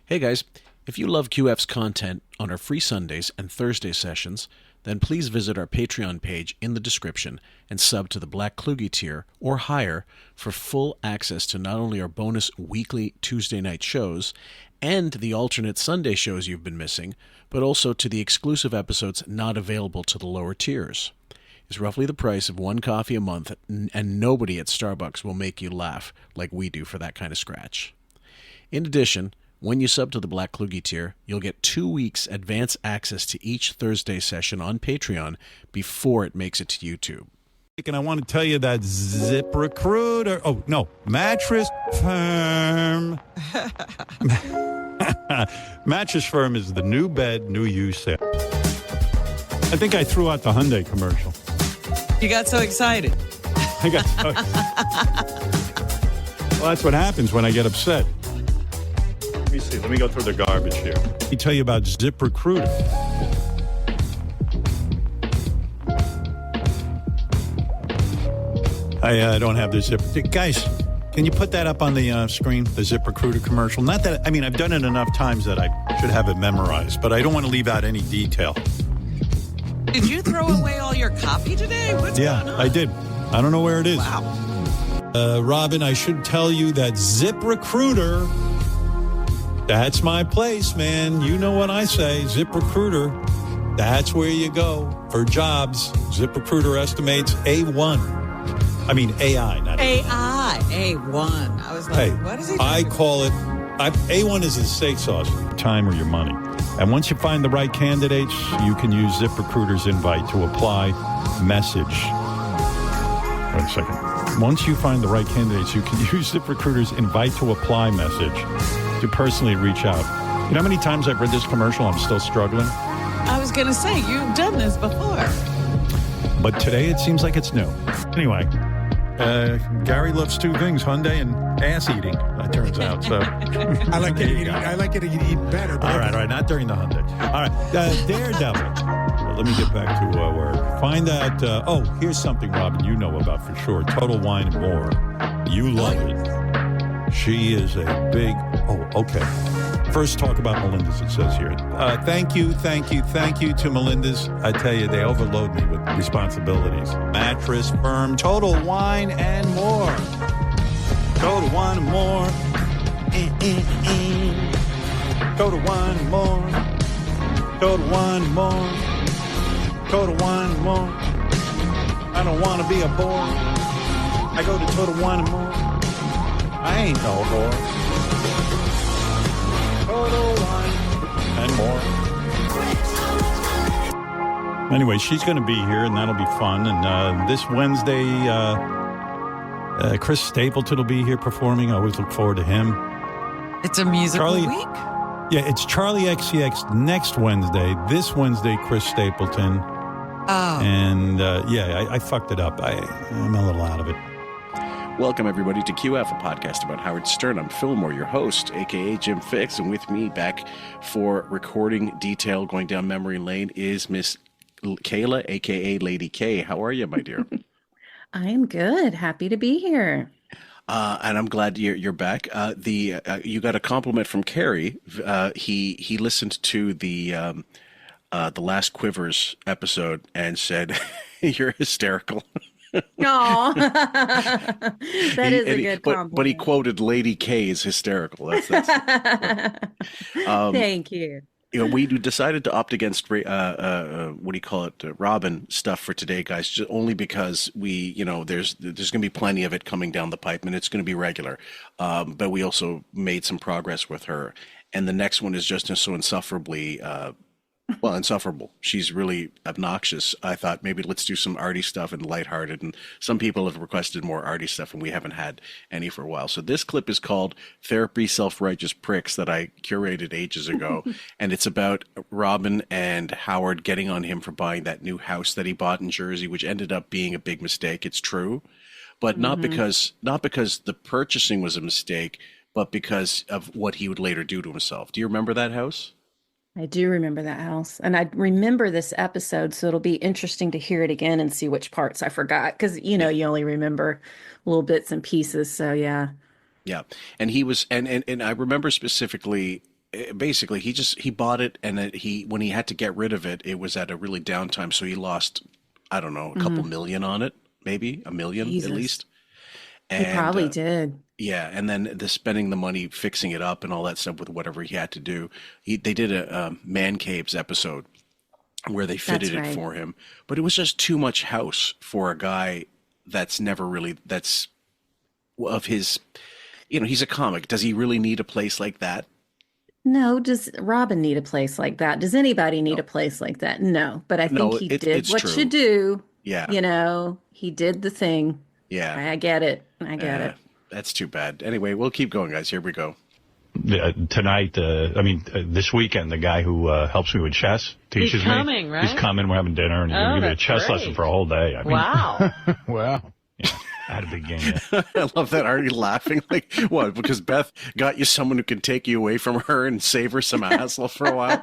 Hey guys, if you love QF's content on our free Sundays and Thursday sessions, then please visit our Patreon page in the description and sub to the Black Kluge tier or higher for full access to not only our bonus weekly Tuesday night shows and the alternate Sunday shows you've been missing, but also to the exclusive episodes not available to the lower tiers. It's roughly the price of one coffee a month, and nobody at Starbucks will make you laugh like we do for that kind of scratch. In addition, when you sub to the Black Kluge tier, you'll get 2 weeks advance access to each Thursday session on Patreon before it makes it to YouTube. And I want to tell you that ZipRecruiter, Mattress Firm. Mattress Firm is the new bed, new you sale. I think I threw out the Hyundai commercial. You got so excited. I got so Well, that's what happens when I get upset. Let me see. Let me go through the garbage here. Let me tell you about ZipRecruiter. I don't have the Zip. Guys, can you put that up on the screen, the ZipRecruiter commercial? Not that, I've done it enough times that I should have it memorized, but I don't want to leave out any detail. Did you throw away all your coffee today? What's going on? I did. I don't know where it is. Wow. Robin, I should tell you that ZipRecruiter, that's my place, man. You know what I say. ZipRecruiter, that's where you go for jobs. ZipRecruiter estimates A1. AI, not AI. A1. I was like, what is he doing? I call it, A1 is the steak sauce, time or your money. And once you find the right candidates, you can use ZipRecruiter's invite to apply message. Wait a second. Once you find the right candidates, you can use ZipRecruiter's invite to apply message to personally reach out. You know how many times I've read this commercial? I'm still struggling. I was going to say, you've done this before. But today it seems like it's new. Anyway, Gary loves two things, Hyundai and ass eating, it turns out. So I like it to eat better. All right, not during the Hyundai. All right, Daredevil. Well, let me get back to where. Find that. Here's something, Robin, you know about for sure. Total Wine and More. You love it. She is a big. Okay. First, talk about Melinda's, it says here. Thank you to Melinda's. I tell you, they overload me with responsibilities. Mattress Firm, Total Wine and More. Total Wine and More. Total Wine and More. Total Wine and More. Total Wine and More. I don't want to be a bore. I go to Total Wine and More. I ain't no whore. Total Wine and More. Anyway, she's going to be here, and that'll be fun. And this Wednesday, Chris Stapleton will be here performing. I always look forward to him. It's a musical week? Yeah, it's Charlie XCX next Wednesday. This Wednesday, Chris Stapleton. Oh. And, I fucked it up. I'm a little out of it. Welcome, everybody, to QF, a podcast about Howard Stern. I'm Phil Moore, your host, a.k.a. Jim Fix, and with me back for recording detail going down memory lane is Miss Kayla, a.k.a. Lady K. How are you, my dear? I am good. Happy to be here. And I'm glad you're back. You got a compliment from Carrie. He listened to the last Quivers episode and said, you're hysterical. Aw, that is a good compliment. But he quoted Lady K as hysterical. That's Thank you. We decided to opt against Robin stuff for today, guys, just only because there's going to be plenty of it coming down the pipe, and it's going to be regular. But we also made some progress with her, and the next one is just so insufferably. Insufferable. She's really obnoxious. I thought maybe let's do some Artie stuff and lighthearted. And some people have requested more Artie stuff, and we haven't had any for a while. So this clip is called Therapy Self-Righteous Pricks that I curated ages ago. And it's about Robin and Howard getting on him for buying that new house that he bought in Jersey, which ended up being a big mistake. It's true. But not because the purchasing was a mistake, but because of what he would later do to himself. Do you remember that house? I do remember that house, and I remember this episode, so it'll be interesting to hear it again and see which parts I forgot, because you only remember little bits and pieces. So yeah. And he was, and I remember specifically basically he bought it, and when he had to get rid of it, it was at a really downtime, so he lost, I don't know, a couple million on it, maybe $1 million Jesus. at least. He And probably did. yeah, and then spending the money fixing it up and all that stuff with whatever he had to do. They did a Man Caves episode where they fitted That's it right. for him, but it was just too much house for a guy that's never really that's of his. He's a comic. Does he really need a place like that? No, does Robin need a place like that? Does anybody need a place like that? No, but I No, think he did it's what true. you do. Yeah. He did the thing. Yeah. I get it. I get it. That's too bad. Anyway, we'll keep going, guys. Here we go. Tonight, this weekend, the guy who helps me with chess teaches He's coming, me. right? He's coming. We're having dinner, and he's going to give me a that's chess great. lesson for a whole day. Wow. Wow. I had a big game. Yeah. I love that. Artie laughing like, what? Because Beth got you someone who can take you away from her and save her some hassle for a while?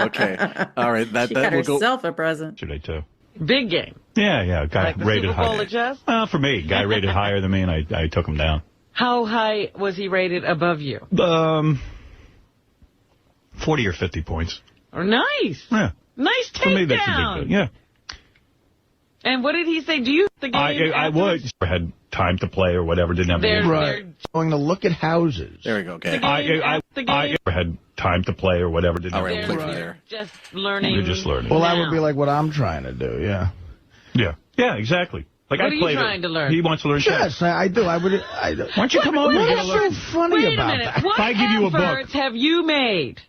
Okay. All right. That She got will go. herself a present. Today, too. Big game. Yeah. Guy Like the rated Super Bowl higher. of chess? For me, guy rated higher than me, and I took him down. How high was he rated above you? 40 or 50 points. Oh, nice. Yeah. Nice takedown. For me, that's a big deal. Yeah. And what did he say? Do you the game? I would. I had time to play or whatever. Didn't have They're, any. they're Going to look at houses. There we go. Okay. the game. I had time to play or whatever. Didn't All have right, any. we'll play from there. just learning. You're just learning. Well, that would now. be like what I'm trying to do, yeah. Yeah, exactly. Like What I are you played trying to learn? He wants to learn chess. Yes, I do. I would. Why don't you come over and get a What's so look? funny Wait a about minute. that? What If I give you a book- efforts have you made?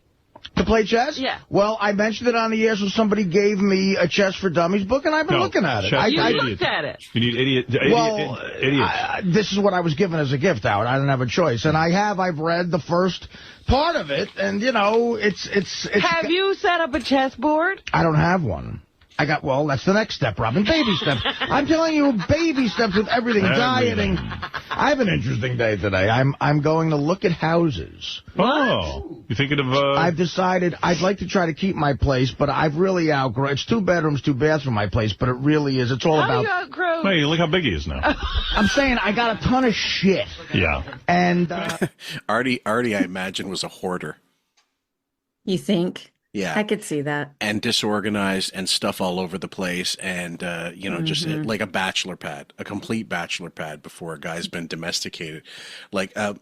To play chess? Yeah. Well, I mentioned it on the air, so somebody gave me a Chess for Dummies book, and I've been No, looking at it. chess- You I- looked at it. You need idiots. This is what I was given as a gift, Howard. I didn't have a choice, and I've read the first part of it, and it's. Have you set up a chessboard? I don't have one. That's the next step, Robin. Baby steps. I'm telling you, baby steps with everything. Everything. Dieting. I have an interesting day today. I'm going to look at houses. Oh, you thinking of? I've decided I'd like to try to keep my place, but I've really outgrown. It's 2 bedrooms, 2 baths for my place, but it really is. It's all How about. you outgrow? Hey, look how big he is now. I'm saying I got a ton of shit, Yeah. and Artie, I imagine, was a hoarder. You think? Yeah. I could see that. And disorganized and stuff all over the place, and just like a bachelor pad, a complete bachelor pad before a guy's been domesticated. Like, have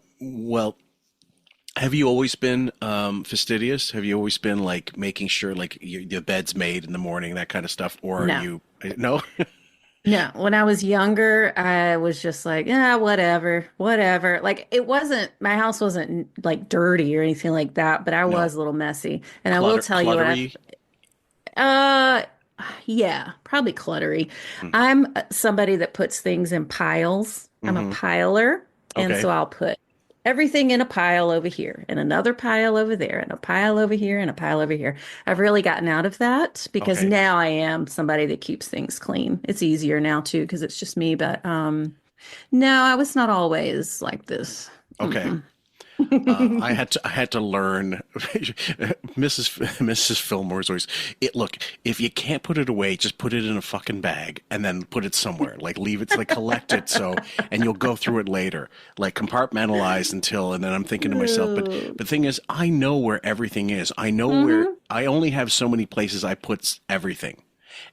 you always been fastidious? Have you always been like making sure like the bed's made in the morning, that kind of stuff, or are No. you no? No, when I was younger, I was just like, whatever. Like my house wasn't like dirty or anything like that, but I was a little messy. And I will tell you Cluttery? yeah, probably cluttery. I'm somebody that puts things in piles. I'm a piler. And Okay. so I'll put everything in a pile over here and another pile over there and a pile over here and a pile over here. I've really gotten out of that because Okay. now I am somebody that keeps things clean. It's easier now too because it's just me. But no, I was not always like this. Okay. I had to learn. Mrs. Fillmore's always look. If you can't put it away, just put it in a fucking bag and then put it somewhere. Like leave it, like collect it and you'll go through it later. Like compartmentalize until, and then I'm thinking to myself. But the thing is, I know where everything is. I know where. I only have so many places I put everything,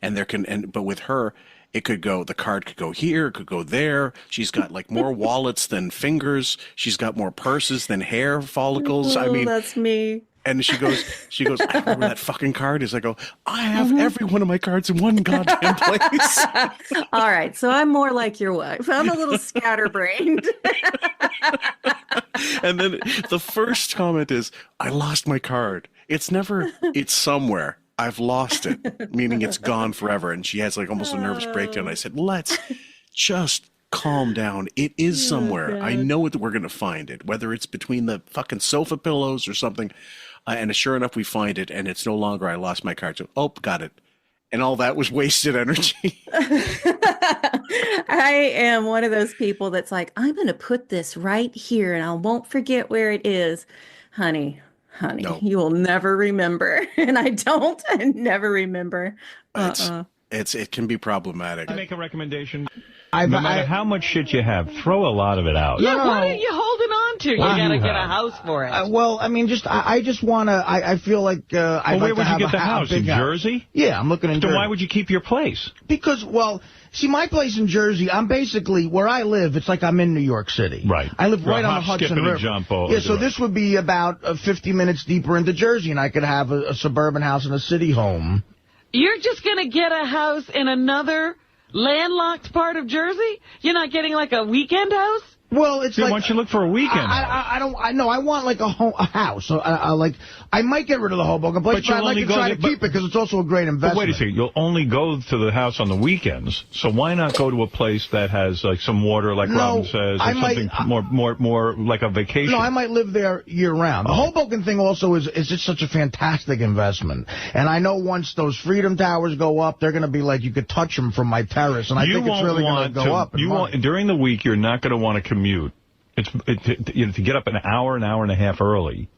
but with her. It could go, the card could go here, it could go there. She's got like more wallets than fingers. She's got more purses than hair follicles. I mean, that's me. and she goes, I don't know where that fucking card is. I go, I have every one of my cards in one goddamn place. All right. So I'm more like your wife. I'm a little scatterbrained. And then the first comment is, I lost my card. It's somewhere. I've lost it, meaning it's gone forever. And she has like almost a nervous breakdown. I said, let's just calm down. It is somewhere. I know that we're going to find it, whether it's between the fucking sofa pillows or something. And sure enough, we find it, and it's no longer, I lost my card. So, got it. And all that was wasted energy. I am one of those people that's like, I'm going to put this right here and I won't forget where it is. Honey, No. you will never remember. And I never remember. It can be problematic. I make a recommendation. No matter how much shit you have, throw a lot of it out. Yeah, what are you holding on to? You got to get a house for it. Well, I mean, I just want to, I feel like I'd where like would to you have get the a house? In Jersey? Yeah, I'm looking in Jersey. Then why would you keep your place? Because, well, see, my place in Jersey, I'm basically, where I live, it's like I'm in New York City. Right. I live right on the hop, Hudson skip, and River. a jump Yeah, so this would be about 50 minutes deeper into Jersey, and I could have a suburban house and a city home. You're just going to get a house in another landlocked part of Jersey? You're not getting like a weekend house? Well, it's Why like... don't you look for a weekend house? I want like a house. So I might get rid of the Hoboken place, but I'd like to try to keep it because it's also a great investment. But wait a second, you'll only go to the house on the weekends, so why not go to a place that has like some water, like Robin says, or something more like a vacation? No, I might live there year-round. The Hoboken thing also is just such a fantastic investment. And I know once those Freedom Towers go up, they're going to be like, you could touch them from my terrace, and I think it's really going to go up. During the week, you're not going to want to commute. To get up an hour and a half early.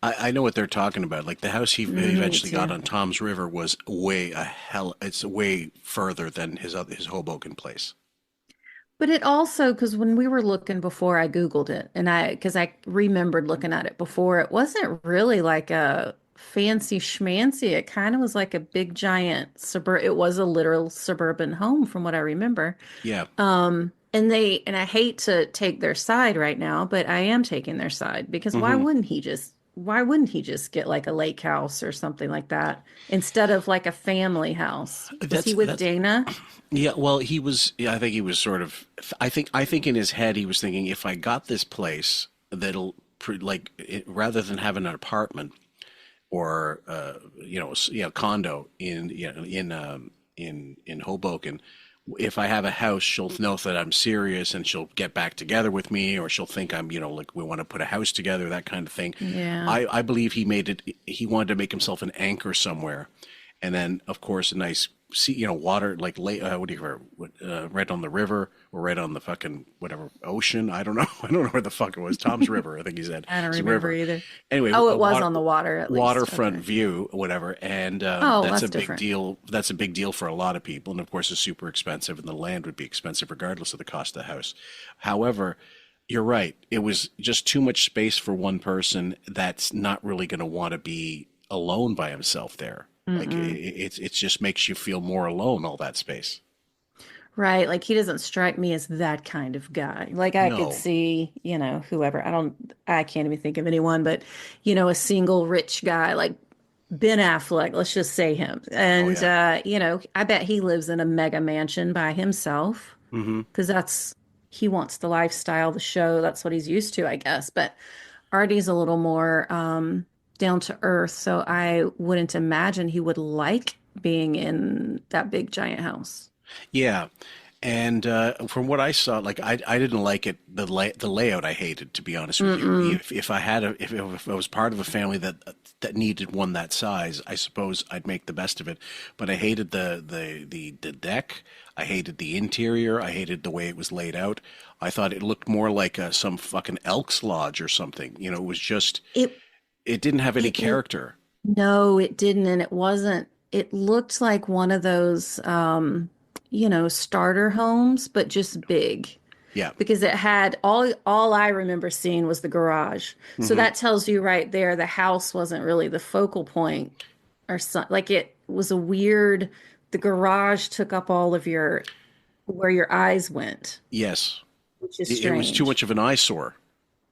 I know what they're talking about. Like the house he eventually got on Tom's River was it's way further than his Hoboken place. But it also, because when we were looking before, I Googled it, and because I remembered looking at it before, it wasn't really like a fancy schmancy. It kind of was like a big giant it was a literal suburban home from what I remember. Yeah. And I hate to take their side right now, but I am taking their side because why wouldn't he just get like a lake house or something like that instead of like a family house? Was he with Dana? Yeah, well, he was. Yeah, I think he was sort of. I think in his head he was thinking, if I got this place, rather than having an apartment or condo in Hoboken. If I have a house, she'll know that I'm serious and she'll get back together with me, or she'll think I'm, like we want to put a house together, that kind of thing. Yeah. I believe he wanted to make himself an anchor somewhere. And then, of course, a nice water, like right on the river or right on the fucking whatever ocean. I don't know. I don't know where the fuck it was. Tom's River, I think he said. I don't remember either. Anyway, it was on the water at least. Waterfront view, whatever, and that's a big deal. That's a big deal for a lot of people, and of course, it's super expensive, and the land would be expensive regardless of the cost of the house. However, you're right. It was just too much space for one person that's not really going to want to be alone by himself there. Like it just makes you feel more alone, all that space. Right. Like he doesn't strike me as that kind of guy. Like I could see, whoever, I can't even think of anyone, but, a single rich guy like Ben Affleck, let's just say him. And, I bet he lives in a mega mansion by himself because he wants the lifestyle, the show. That's what he's used to, I guess. But Artie's a little more, down to earth, so I wouldn't imagine he would like being in that big giant house. Yeah, and from what I saw, like I didn't like it. The layout I hated, to be honest with you. If I was part of a family that needed one that size, I suppose I'd make the best of it. But I hated the deck. I hated the interior. I hated the way it was laid out. I thought it looked more like some fucking Elks Lodge or something. It was just It didn't have any character. No, it didn't. And it wasn't, it looked like one of those, starter homes, but just big. Yeah. Because it had all I remember seeing was the garage. So that tells you right there, the house wasn't really the focal point or something. Like it was the garage took up all of where your eyes went. Yes. Which is strange. It was too much of an eyesore.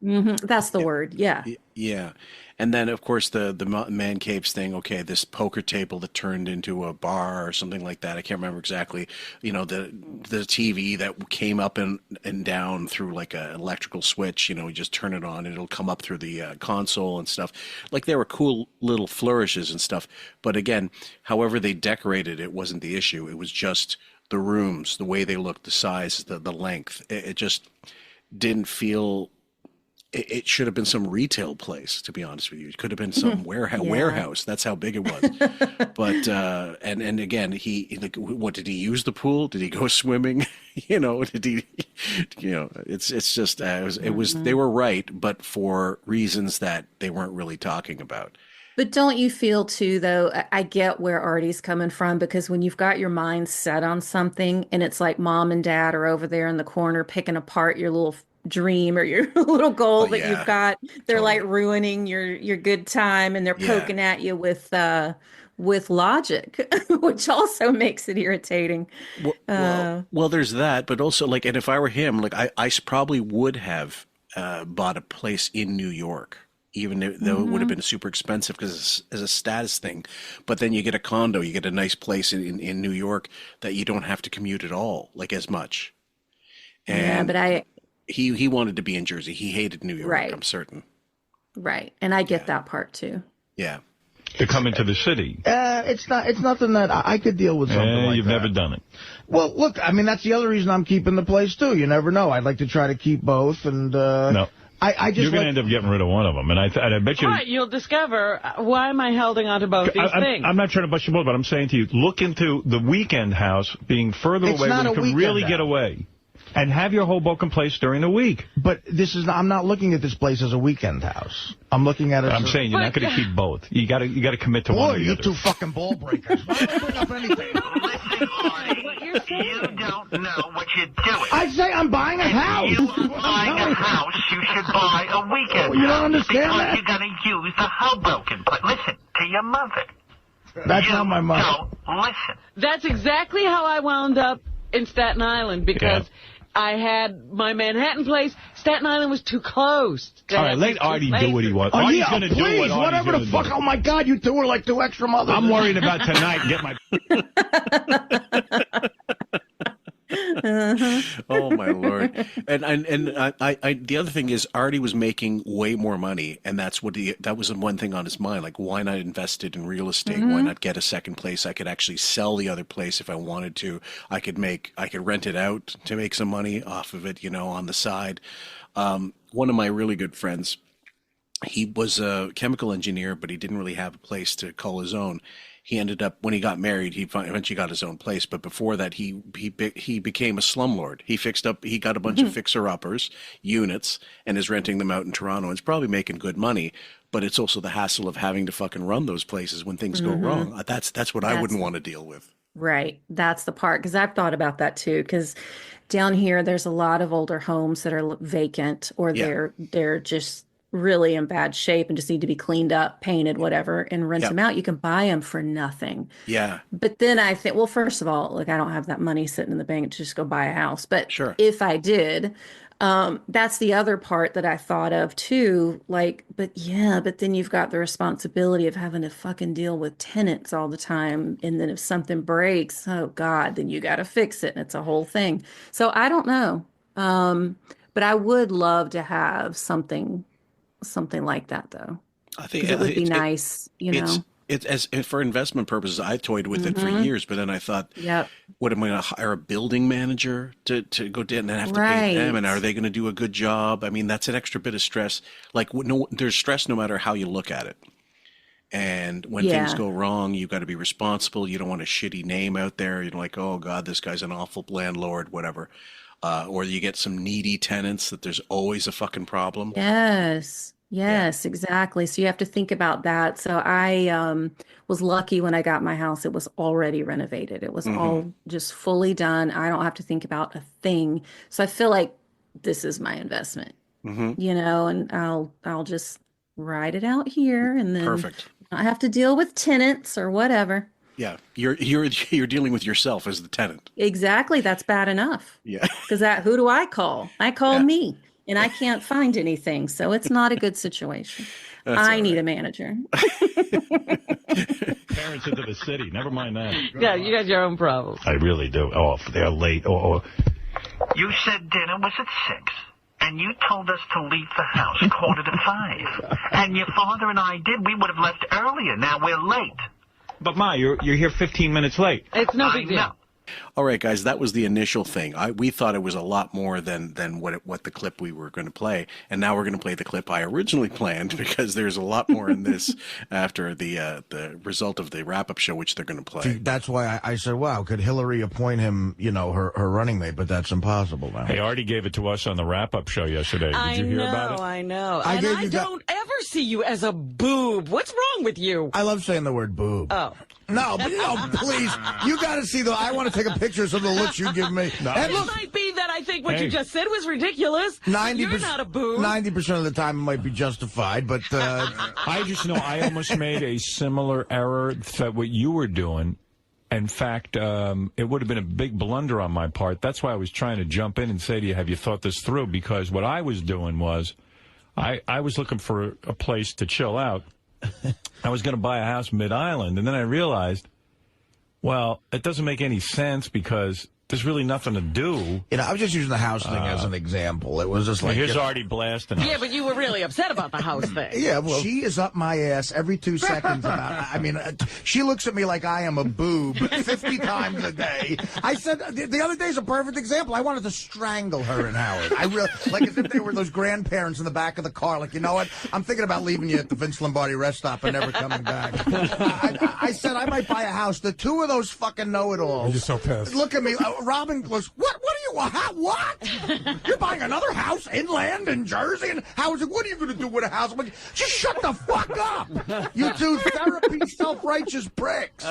That's the word. Yeah. Yeah. And then, of course, the man caves thing. Okay, this poker table that turned into a bar or something like that. I can't remember exactly. The TV that came up and down through like an electrical switch. You just turn it on and it'll come up through the console and stuff. Like they were cool little flourishes and stuff. But again, however they decorated it wasn't the issue. It was just the rooms, the way they looked, the size, the length. It just didn't feel. It should have been some retail place, to be honest with you. It could have been some warehouse. That's how big it was. But and again, what did he use the pool? Did he go swimming? Did he? It's just it was. They were right, but for reasons that they weren't really talking about. But don't you feel too, though, I get where Artie's coming from, because when you've got your mind set on something and it's like mom and dad are over there in the corner picking apart your little dream or your little goal that you've got, they're like ruining your good time, and they're poking at you with logic, which also makes it irritating. Well, there's that, but also like, and if I were him, like I probably would have bought a place in New York, even though it would have been super expensive because it's a status thing. But then you get a condo, you get a nice place in New York that you don't have to commute at all, like as much. And but he wanted to be in Jersey. He hated New York, right. I'm certain. Right. And I get that part too. Yeah. To come into the city. It's nothing that I could deal with something like you've that. Never done it. Well, look, I mean, that's the other reason I'm keeping the place, too. You never know. I'd like to try to keep both, and no. I just You're going to end up getting rid of one of them, and I bet you... Right, you'll discover, why am I holding on to both these things? I'm not trying to bust your balls, but I'm saying to you, look into the weekend house being further away where you can really get away. And have your Hoboken place during the week. But I'm not looking at this place as a weekend house. I'm looking at it I'm saying you're not going to keep both. You got to commit to one or the you other. two fucking ball breakers. Why don't I bring up anything? Listen, Artie, you don't know what you're doing. I say I'm buying a house. If you are buying a house, you should buy a weekend you don't house, understand because that? you're going to use the Hoboken place. Listen to your mother. That's not my mother. Don't listen. That's exactly how I wound up in Staten Island, because I had my Manhattan place. Staten Island was too close. All right, let Artie do what he wants. Oh, Artie's yeah, going to do please, what whatever the Artie's fuck. gonna do. Oh, my God, you two are like two extra mothers. I'm worried about tonight. Get my... Oh my Lord! And I the other thing is Artie was making way more money, and that was the one thing on his mind. Like, why not invest it in real estate? Why not get a second place? I could actually sell the other place if I wanted to. I could rent it out to make some money off of it, on the side. One of my really good friends, he was a chemical engineer, but he didn't really have a place to call his own. He ended up, when he got married, he eventually got his own place. But before that, he became a slumlord. He got a bunch of fixer-uppers, units, and is renting them out in Toronto. And it's probably making good money. But it's also the hassle of having to fucking run those places when things go wrong. That's what I wouldn't want to deal with. Right. That's the part. Because I've thought about that too. Because down here, there's a lot of older homes that are vacant, or they're just really in bad shape and just need to be cleaned up, painted, whatever, and rent them out. You can buy them for nothing. Yeah. But then I think, well, first of all, like, I don't have that money sitting in the bank to just go buy a house. But sure, if I did, that's the other part that I thought of too. Like, but then you've got the responsibility of having to fucking deal with tenants all the time. And then if something breaks, oh God, then you got to fix it. And it's a whole thing. So I don't know. But I would love to have something like that, though. I think it would be nice, It's as for investment purposes. I toyed with it for years, but then I thought, what am I going to hire a building manager to go down and have to pay them? And are they going to do a good job? I mean, that's an extra bit of stress. Like, there's stress no matter how you look at it. And when things go wrong, you've got to be responsible. You don't want a shitty name out there. You're like, oh God, this guy's an awful landlord, whatever. Or you get some needy tenants that there's always a fucking problem. Yes, exactly. So you have to think about that. So I was lucky when I got my house. It was already renovated. It was all just fully done. I don't have to think about a thing. So I feel like this is my investment, and I'll just ride it out here, and then I have to deal with tenants or whatever. Yeah, you're dealing with yourself as the tenant. Exactly. That's bad enough. Yeah. Because who do I call? I call me, and I can't find anything. So it's not a good situation. I need a manager. Parents into the city. Never mind that. Yeah, you got your own problems. I really do. Oh, they're late. Oh. You said dinner was at 6. And you told us to leave the house 4:45. And your father and I did. We would have left earlier. Now we're late. But Ma, you're here 15 minutes late. It's no big deal. All right, guys, that was the initial thing. We thought it was a lot more than what the clip we were going to play, and now we're going to play the clip I originally planned, because there's a lot more in this after the result of the wrap-up show, which they're going to play. See, that's why I said, wow, could Hillary appoint him, her running mate? But that's impossible now. Hey, Artie gave it to us on the wrap-up show yesterday. Did you hear about it? I know. I And gave I you don't ever see you as a boob. What's wrong with you? I love saying the word boob. Oh. No, please. You got to see I want to take a picture of some of the looks you give me. No. And It look, might be that I think what you just said was ridiculous. 90%, You're not a boob. 90% of the time it might be justified, but I just know I almost made a similar error that what you were doing. In fact, it would have been a big blunder on my part. That's why I was trying to jump in and say to you, have you thought this through? Because what I was doing was I was looking for a place to chill out. I was going to buy a house mid-island, and then I realized, well, it doesn't make any sense because there's really nothing to do. I was just using the house thing as an example. It was just like... Here's Artie blasting us. Yeah, but you were really upset about the house thing. Yeah, well... She is up my ass every 2 seconds she looks at me like I am a boob 50 times a day. I said, the other day's a perfect example. I wanted to strangle her and Howard. I really... Like as if they were those grandparents in the back of the car. Like, you know what? I'm thinking about leaving you at the Vince Lombardi rest stop and never coming back. I said I might buy a house. The two of those fucking know-it-alls... You're so pissed. Look at me. Robin goes, what are you, what? You're buying another house inland in Jersey? And Howard's like, what are you going to do with a house? I'm like, just shut the fuck up. You two therapy self-righteous pricks.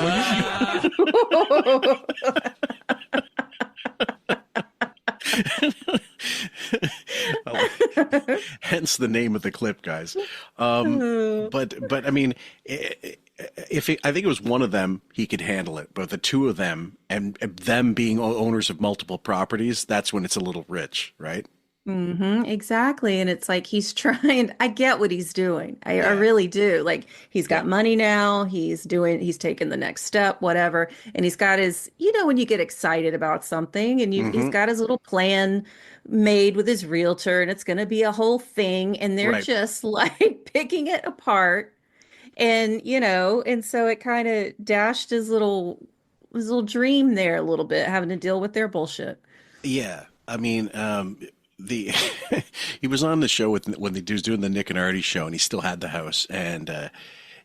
Hence the name of the clip, guys. But I mean, I think it was one of them, he could handle it. But the two of them, and them being owners of multiple properties, that's when it's a little rich, right? Exactly. And it's like he's trying, I get what he's doing. I really do. Like he's got money now, he's taking the next step, whatever. And he's got his, when you get excited about something and he's got his little plan made with his realtor and it's going to be a whole thing. And they're just like picking it apart. And, and so it kind of dashed his little dream there a little bit, having to deal with their bullshit. Yeah. I mean, he was on the show when he was doing the Nick and Artie show, and he still had the house. And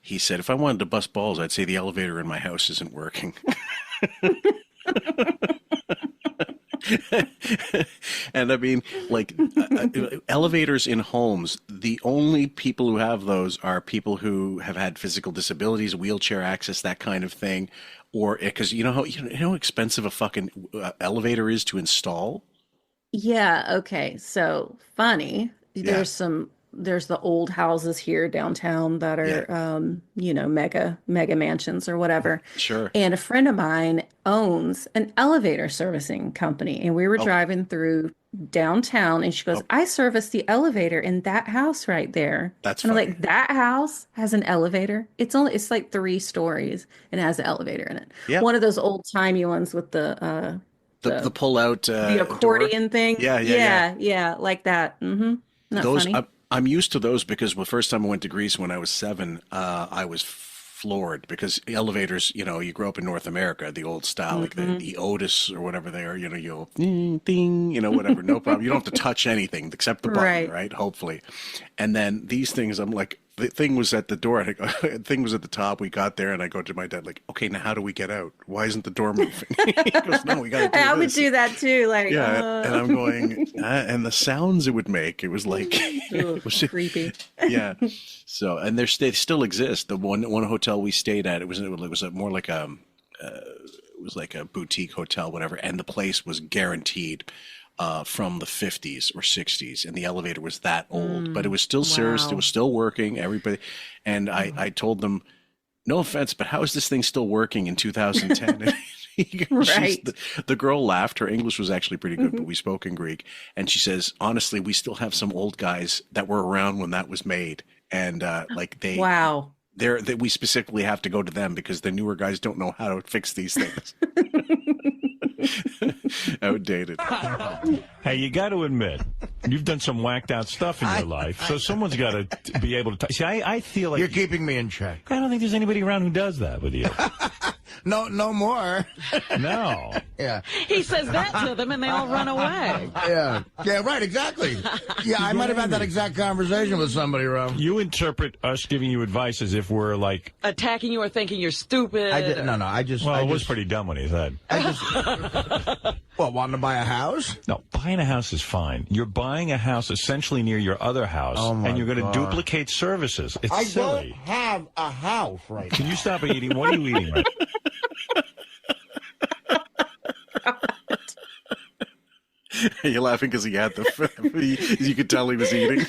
he said, if I wanted to bust balls, I'd say the elevator in my house isn't working. And I mean, like elevators in homes, the only people who have those are people who have had physical disabilities, wheelchair access, that kind of thing. Or because you know how expensive a fucking elevator is to install? Yeah. Okay. So funny. Yeah. There's the old houses here downtown that are, mega mansions or whatever. Sure. And a friend of mine owns an elevator servicing company. And we were driving through downtown and she goes, I service the elevator in that house right there. That's and funny. I'm like, that house has an elevator. It's like 3 stories and it has an elevator in it. Yeah. One of those old timey ones with the pull out, the accordion door thing. Yeah. Like that. Mm-hmm. Those, funny? I'm used to those because the first time I went to Greece when I was 7, I was floored because elevators, you grow up in North America, the old style, like the Otis or whatever they are, you'll ding, ding, whatever, no problem. You don't have to touch anything except the button, right? Hopefully. And then these things, I'm like, the thing was at the door. The thing was at the top. We got there, and I go to my dad, like, okay, now how do we get out? Why isn't the door moving? He goes, no, we got to do this. I would do that too. Like, and I'm going, and the sounds it would make, it was like, it was creepy. Yeah. So, and they still exist. The one hotel we stayed at, it was more like a boutique hotel, whatever, and the place was guaranteed. From the 50s or 60s, and the elevator was that old, but it was still serviced. It was still working. Everybody, and I told them, no offense, but how is this thing still working in 2010? The girl laughed. Her English was actually pretty good, but we spoke in Greek, and she says, honestly, we still have some old guys that were around when that was made, and we specifically have to go to them because the newer guys don't know how to fix these things. Outdated. Hey, you got to admit, you've done some whacked out stuff in your life, so someone's got to be able to. See, I feel like you're keeping me in check. I don't think there's anybody around who does that with you. no more. No. Yeah. He says that to them, and they all run away. Yeah. Yeah, right, exactly. Yeah, I might have had that exact conversation with somebody, Rob. You interpret us giving you advice as if we're like... Attacking you or thinking you're stupid. Well, it was pretty dumb when he said. What, wanting to buy a house? No, buying a house is fine. You're buying a house essentially near your other house, and you're going to duplicate services. It's silly. I don't have a house right now. Can you stop eating? What are you eating right You're laughing because he had you could tell he was eating.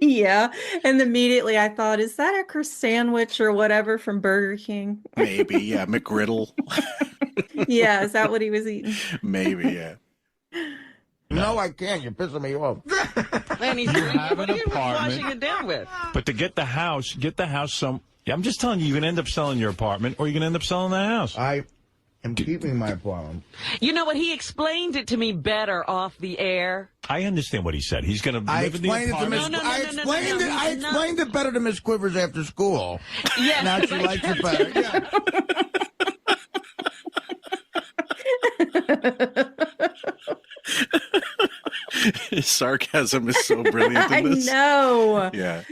Yeah. And immediately I thought, is that a Chris sandwich or whatever from Burger King? Maybe, yeah. McGriddle. Yeah, is that what he was eating? Maybe, yeah. No, I can't. You're pissing me off. And he's have what an are you apartment. washing it down with? But to get the house some... Yeah, I'm just telling you, you're going to end up selling your apartment, or you're going to end up selling the house. I am keeping my apartment. You know what? He explained it to me better off the air. I understand what he said. He's going to live in the apartment. I explained it better to Miss Quivers after school. Yes. Now she likes it better. Yeah. His sarcasm is so brilliant in this. I know. Yeah.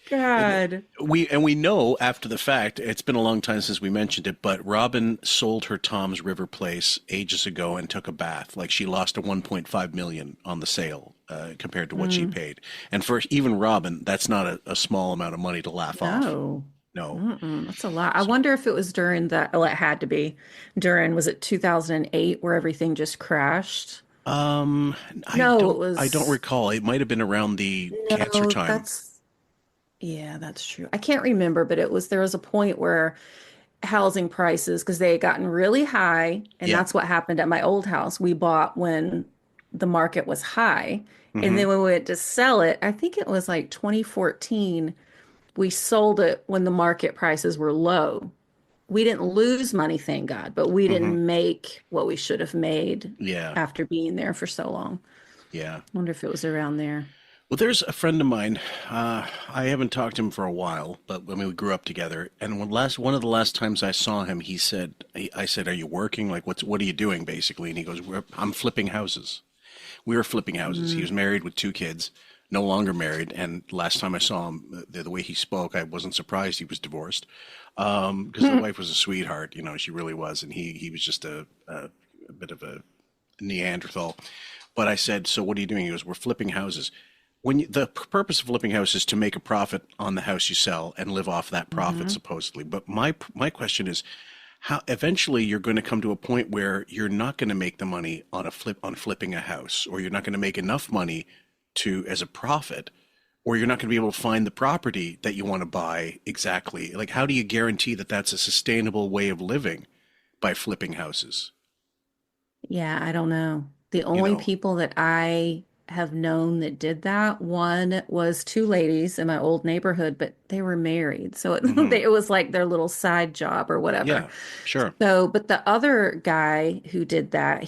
God. We know after the fact, it's been a long time since we mentioned it, but Robin sold her Tom's River place ages ago and took a bath. Like, she lost a $1.5 million on the sale compared to what she paid. And for even Robin, that's not a small amount of money to laugh off. No. No. That's a lot. I wonder if it was during that. Well, it had to be during, was it 2008 where everything just crashed? It was. I don't recall. It might have been around the cancer time. Yeah, that's true. I can't remember, but there was a point where housing prices, because they had gotten really high, and that's what happened at my old house. We bought when the market was high, and then when we went to sell it, I think it was like 2014, we sold it when the market prices were low. We didn't lose money, thank God, but we didn't make what we should have made after being there for so long. Yeah. I wonder if it was around there. Well, there's a friend of mine. I haven't talked to him for a while, but I mean, we grew up together. And one of the last times I saw him, he said, "I said, are you working? Like, what are you doing, basically?" And he goes, "I'm flipping houses." We were flipping houses. He was married with 2 kids, no longer married. And last time I saw him, the way he spoke, I wasn't surprised he was divorced, because the wife was a sweetheart. You know, she really was, and he was just a bit of a Neanderthal. But I said, "So what are you doing?" He goes, "We're flipping houses." The purpose of flipping house is to make a profit on the house you sell and live off that profit, supposedly. But my question is, how eventually you're going to come to a point where you're not going to make the money on flipping a house, or you're not going to make enough money as a profit, or you're not going to be able to find the property that you want to buy exactly. Like, how do you guarantee that that's a sustainable way of living by flipping houses? Yeah, I don't know. The only people that I have known that did that, one was 2 ladies in my old neighborhood, but they were married, so it was like their little side job or whatever. Yeah, sure. So, but the other guy who did that,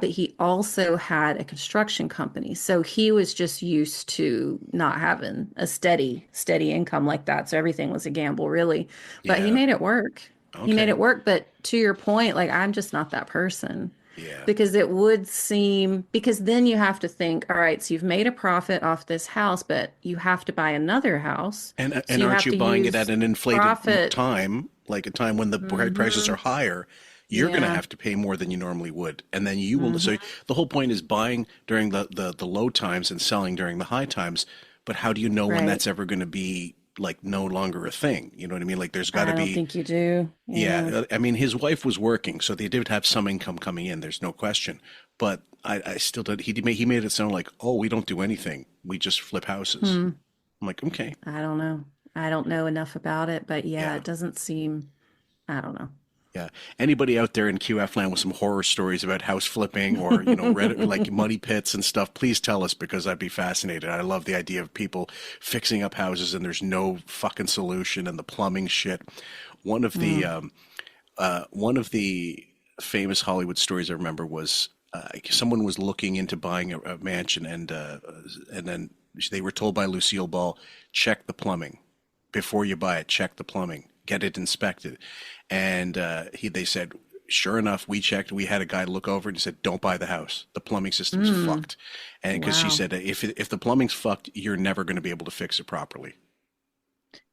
but he also had a construction company, so he was just used to not having a steady income like that, so everything was a gamble, really. But he made it work. Okay. He made it work. But to your point, like, I'm just not that person. Yeah. Because it would seem, because then you have to think, all right, so you've made a profit off this house, but you have to buy another house. And aren't you buying it at an inflated time, like a time when the prices are higher? You're going to have to pay more than you normally would. And then you will. So the whole point is buying during the low times and selling during the high times. But how do you know when that's ever going to be, like, no longer a thing? You know what I mean? Like, there's got to be. I don't think you do. Yeah. I mean, his wife was working, so they did have some income coming in. There's no question. But I still did. He made it sound like, oh, we don't do anything. We just flip houses. I'm like, okay. I don't know. I don't know enough about it, but it doesn't seem. I don't know. Yeah. Anybody out there in QF land with some horror stories about house flipping or, Reddit, like money pits and stuff, please tell us, because I'd be fascinated. I love the idea of people fixing up houses and there's no fucking solution, and the plumbing shit. One of the famous Hollywood stories I remember was someone was looking into buying a mansion, and then they were told by Lucille Ball, check the plumbing. Before you buy it, check the plumbing. get it inspected. And they said, sure enough, we checked. We had a guy look over and he said, don't buy the house. The plumbing system's fucked. And because she said, if the plumbing's fucked, you're never going to be able to fix it properly.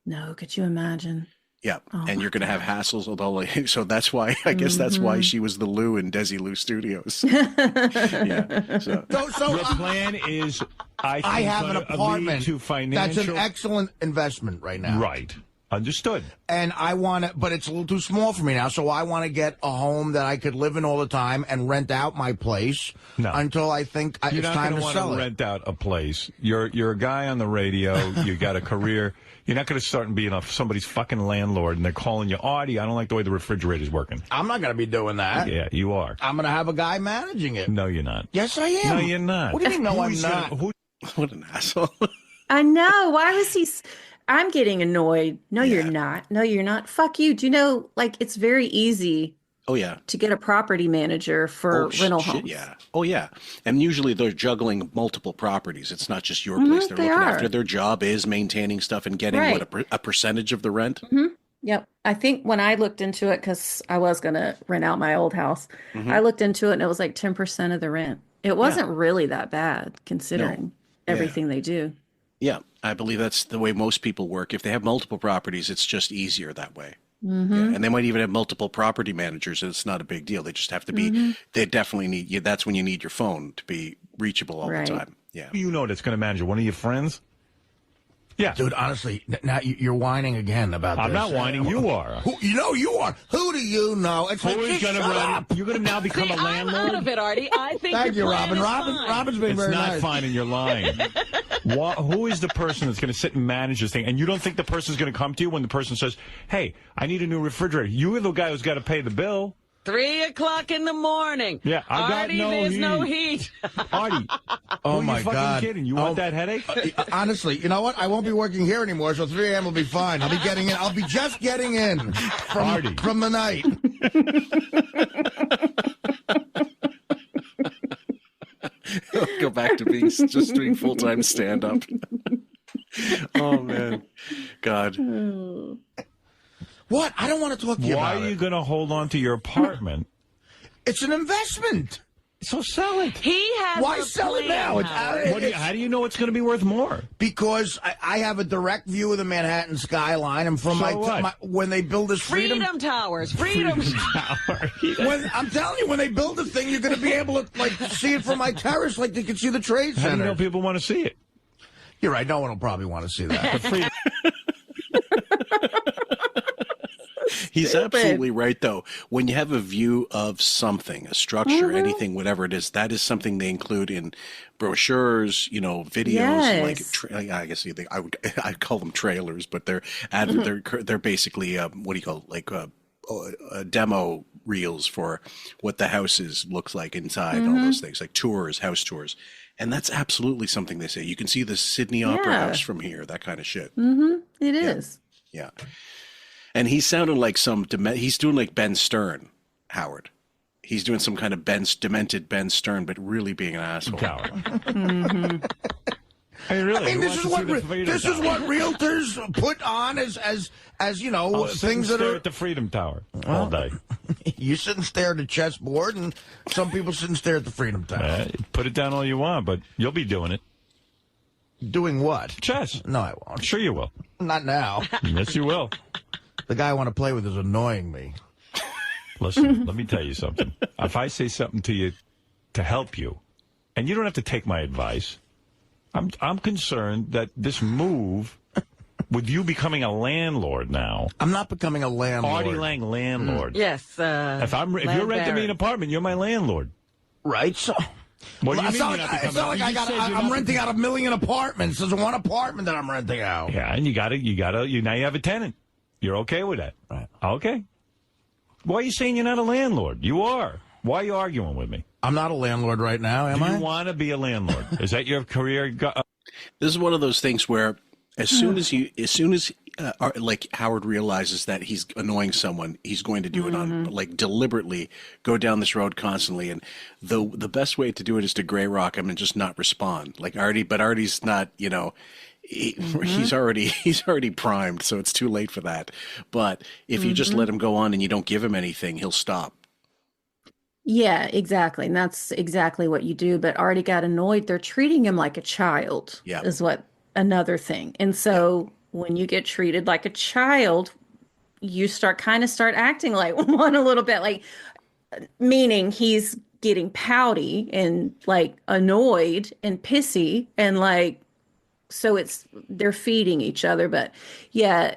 No, could you imagine? Yeah, and you're going to have hassles. So that's why, I guess that's why she was the Lou in Desi Lou Studios. Yeah. So your plan is, I have an apartment to financial... that's an excellent investment right now. Right. Understood. And I want to, but it's a little too small for me now, so I want to get a home that I could live in all the time and rent out my place until I think it's time to sell it. You're not going to want to rent out a place. You're a guy on the radio. You got a career. You're not going to start being somebody's fucking landlord, and they're calling you, Artie, I don't like the way the refrigerator's working. I'm not going to be doing that. Yeah, you are. I'm going to have a guy managing it. No, you're not. Yes, I am. No, you're not. What do you mean, no, I'm not? What an asshole. I know. Why was he... I'm getting annoyed. No, you're not. No, you're not. Fuck you. Do you know, like, it's very easy to get a property manager for rental homes. Yeah. Oh, yeah. And usually they're juggling multiple properties. It's not just your place. They're looking after. Their job is maintaining stuff and getting, a percentage of the rent? Yep. I think when I looked into it, because I was going to rent out my old house, I looked into it and it was like 10% of the rent. It wasn't really that bad considering everything they do. Yeah, I believe that's the way most people work. If they have multiple properties, it's just easier that way. Yeah, and they might even have multiple property managers, and it's not a big deal. They just have to be, they definitely need you. That's when you need your phone to be reachable all the time. Yeah. You know that's going to manage it? One of your friends? Yeah. Dude, honestly, now you're whining again about this. I'm not whining. You are. You are. Who do you know? It's like, just shut up. You're going to now become a landlord? I'm out of it, Artie. I think Thank you, Robin. Fine. Robin's been very nice. It's not fine, and you're lying. Who is the person that's going to sit and manage this thing? And you don't think the person's going to come to you when the person says, hey, I need a new refrigerator. You're the guy who's got to pay the bill. 3 o'clock in the morning. Yeah, Artie, there's no heat. Artie, oh my God! Kidding? You want that headache? Honestly, you know what? I won't be working here anymore, so 3 a.m. will be fine. I'll be getting in. I'll be just getting in from the night. Go back to just doing full-time stand-up. Oh man, God. What? I don't want to talk to you about it. Why are you going to hold on to your apartment? It's an investment. So sell it. He has Why sell it now? How do you know it's going to be worth more? Because I have a direct view of the Manhattan skyline, and from when they build this Freedom Towers. Freedom Towers. I'm telling you, when they build the thing, you're going to be able to see it from my terrace, like you can see the Trade Center. How do you know people want to see it? You're right. No one will probably want to see that. He's absolutely right, though. When you have a view of something, a structure, anything, whatever it is, that is something they include in brochures, videos. Yes. I guess I'd call them trailers, but they're basically what do you call it? Demo reels for what the houses looks like inside, all those things, like tours, house tours. And that's absolutely something they say. You can see the Sydney Opera House from here, that kind of shit. It is. Yeah. And he sounded like he's doing like Ben Stern, Howard. He's doing some kind of demented Ben Stern, but really being an asshole. Hey, really? I mean, this is what realtors put on as things that are at the Freedom Tower all day. You sit and stare at the chessboard, and some people sit and stare at the Freedom Tower. Put it down all you want, but you'll be doing it. Doing what? Chess. No, I won't. Sure you will. Not now. Yes, you will. The guy I want to play with is annoying me. Listen, let me tell you something. If I say something to you to help you, and you don't have to take my advice, I'm concerned that this move, with you becoming a landlord now. I'm not becoming a landlord. Artie Lange, landlord. Yes. If you're renting me an apartment, you're my landlord. Right. So. What do you mean? It's not like I'm renting out 1 million apartments. There's one apartment that I'm renting out. Yeah, and now you have a tenant. You're okay with that? Right. Okay. Why are you saying you're not a landlord? You are. Why are you arguing with me? I'm not a landlord right now, am I? Do you want to be a landlord? Is that your career? This is one of those things where as soon as like Howard realizes that he's annoying someone, he's going to do it on like deliberately go down this road constantly. And the best way to do it is to gray rock him and just not respond like Artie. But Artie's not, he's already primed, so it's too late for that. But if you just let him go on and you don't give him anything, he'll stop. Yeah, exactly. And that's exactly what you do. But Artie got annoyed. They're treating him like a child, is what another thing. And so when you get treated like a child, you start acting like one a little bit, like, meaning he's getting pouty and like annoyed and pissy and like, so they're feeding each other. But yeah,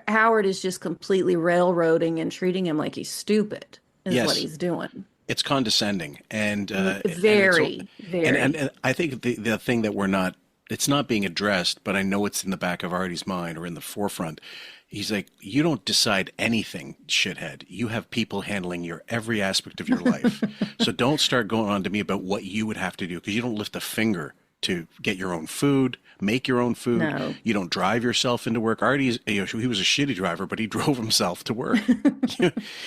Howard is just completely railroading and treating him like he's stupid is what he's doing. It's condescending and very. And I think the thing that it's not being addressed, but I know it's in the back of Artie's mind or in the forefront. He's like, you don't decide anything, shithead. You have people handling your every aspect of your life. So don't start going on to me about what you would have to do because you don't lift a finger to get your own food, make your own food. No. You don't drive yourself into work. Artie, he was a shitty driver, but he drove himself to work.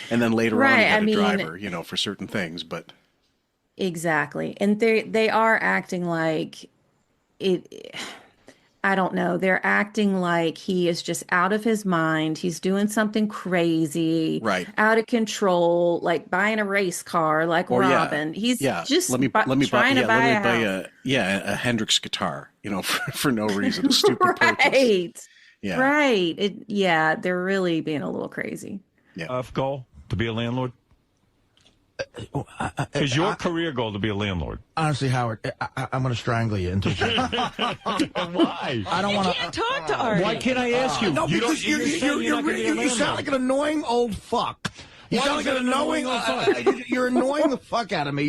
And then later on, he had a driver, for certain things. But exactly, and they are acting like it. I don't know. They're acting like he is just out of his mind. He's doing something crazy, out of control, like buying a race car, like Robin. He's just trying to buy a Hendrix guitar, for no reason, a stupid purchase. Yeah, right. They're really being a little crazy. Yeah, goal to be a landlord. Is your career goal to be a landlord? Honestly, Howard, I'm going to strangle you until. Why? I don't want to. Can't talk to Artie. Why can't I ask you? No, because you sound like an annoying old fuck. You sound like an annoying. You're annoying the fuck out of me.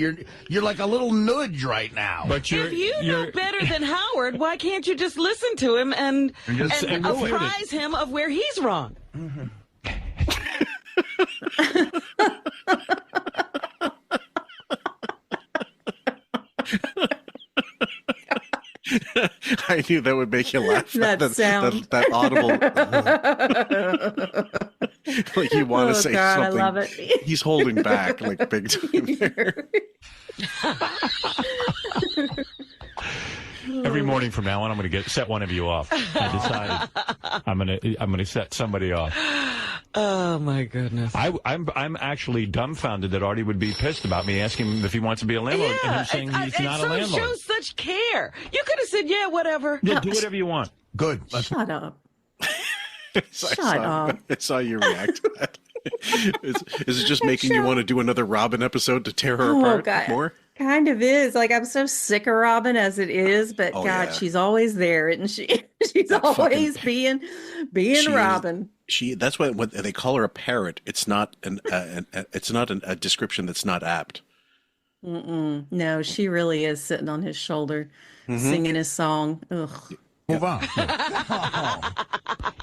You're like a little nudge right now. But if you know better than Howard, why can't you just listen to him and apprise him of where he's wrong? Mm-hmm. I knew that would make you laugh. That audible. Like you want to say something. I love it. He's holding back like big time there. Every morning from now on, I'm going to set one of you off. I decided I'm going to set somebody off. Oh my goodness! I'm actually dumbfounded that Artie would be pissed about me asking him if he wants to be a landlord and him saying he's not a landlord. It shows such care. You could have said, "Yeah, whatever." Yeah, do whatever you want. Good. Shut up. Shut up. I saw you react to that. Is it just making you want to do another Robin episode to tear her apart more? Kind of is. Like, I'm so sick of Robin as it is, but she's always there, isn't she? She's always being Robin. That's why when they call her a parrot, it's not a description that's not apt. No, she really is sitting on his shoulder, singing his song. Ugh. Move on.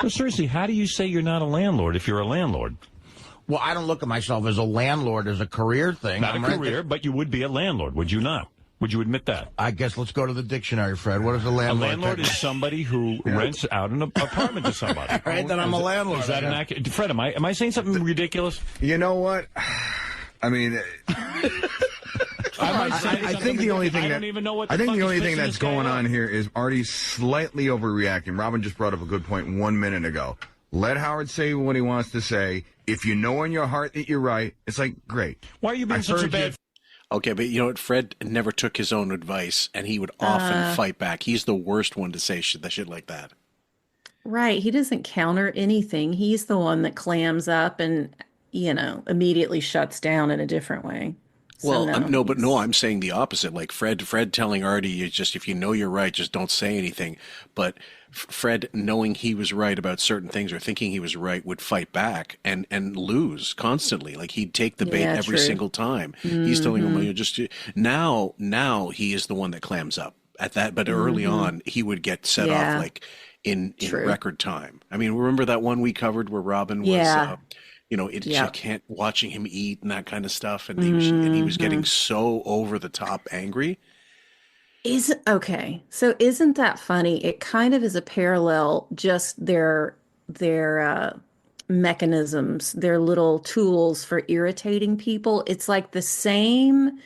Well, seriously, how do you say you're not a landlord if you're a landlord? Well, I don't look at myself as a landlord as a career thing. Not a career, but you would be a landlord, would you not? Would you admit that? I guess let's go to the dictionary, Fred. What is a landlord? A landlord is somebody who rents out an apartment to somebody. All right, then I'm a landlord. Is that an accurate? Fred, am I saying something ridiculous? You know what? I mean, I think the only thing that's going on here is Artie's slightly overreacting. Robin just brought up a good point 1 minute ago. Let Howard say what he wants to say. If you know in your heart that you're right, it's like, great. Why are you being such a bad... Okay, but you know what? Fred never took his own advice, and he would often fight back. He's the worst one to say shit like that. Right. He doesn't counter anything. He's the one that clams up and, immediately shuts down in a different way. Well, I'm saying the opposite. Like Fred telling Artie, if you know you're right, just don't say anything. But Fred, knowing he was right about certain things or thinking he was right, would fight back and lose constantly. Like he'd take the bait every single time. He's telling him, now he is the one that clams up at that. But early on, he would get set off like in record time. I mean, remember that one we covered where Robin was, watching him eat and that kind of stuff. And he was getting so over the top angry. So isn't that funny? It kind of is a parallel, just they're mechanisms, their little tools for irritating people. It's like the same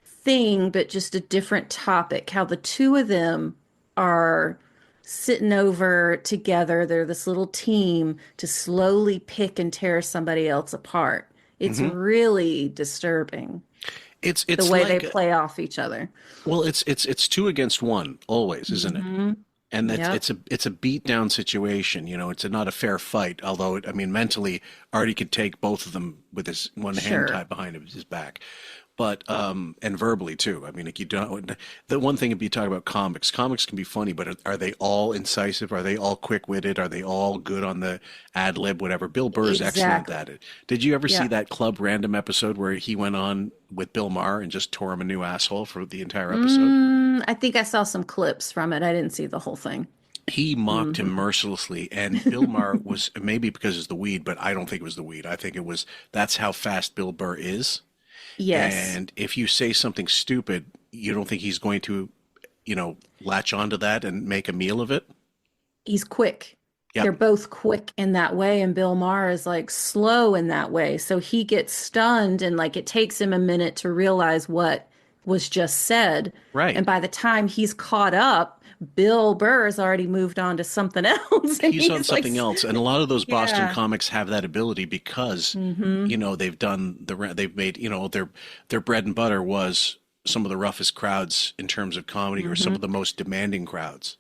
thing, but just a different topic. How the two of them are sitting over together. They're this little team to slowly pick and tear somebody else apart. It's really disturbing. It's the way like, they play off each other. Well, it's 2 against 1 always, isn't it? And that's it's a beat down situation. You know, it's not a fair fight. Although, I mean, mentally, Artie could take both of them with his one hand tied behind his back. But and verbally too. I mean, like, you don't. The one thing, if you talk about comics can be funny, but are they all incisive? Are they all quick witted? Are they all good on the ad lib? Whatever. Bill Burr is excellent at it. Did you ever see that Club Random episode where he went on with Bill Maher and just tore him a new asshole for the entire episode? I think I saw some clips from it. I didn't see the whole thing. He mocked him mercilessly, and Bill Maher was, maybe because it's the weed, but I don't think it was the weed. I think it was, that's how fast Bill Burr is. Yes. And if you say something stupid, you don't think he's going to, latch onto that and make a meal of it? He's quick. Yep. They're both quick in that way, and Bill Maher is like slow in that way. So he gets stunned, and like it takes him a minute to realize what was just said. Right. And by the time he's caught up, Bill Burr has already moved on to something else. He's on something else. And a lot of those Boston comics have that ability because, they've made, their bread and butter was some of the roughest crowds in terms of comedy or some of the most demanding crowds.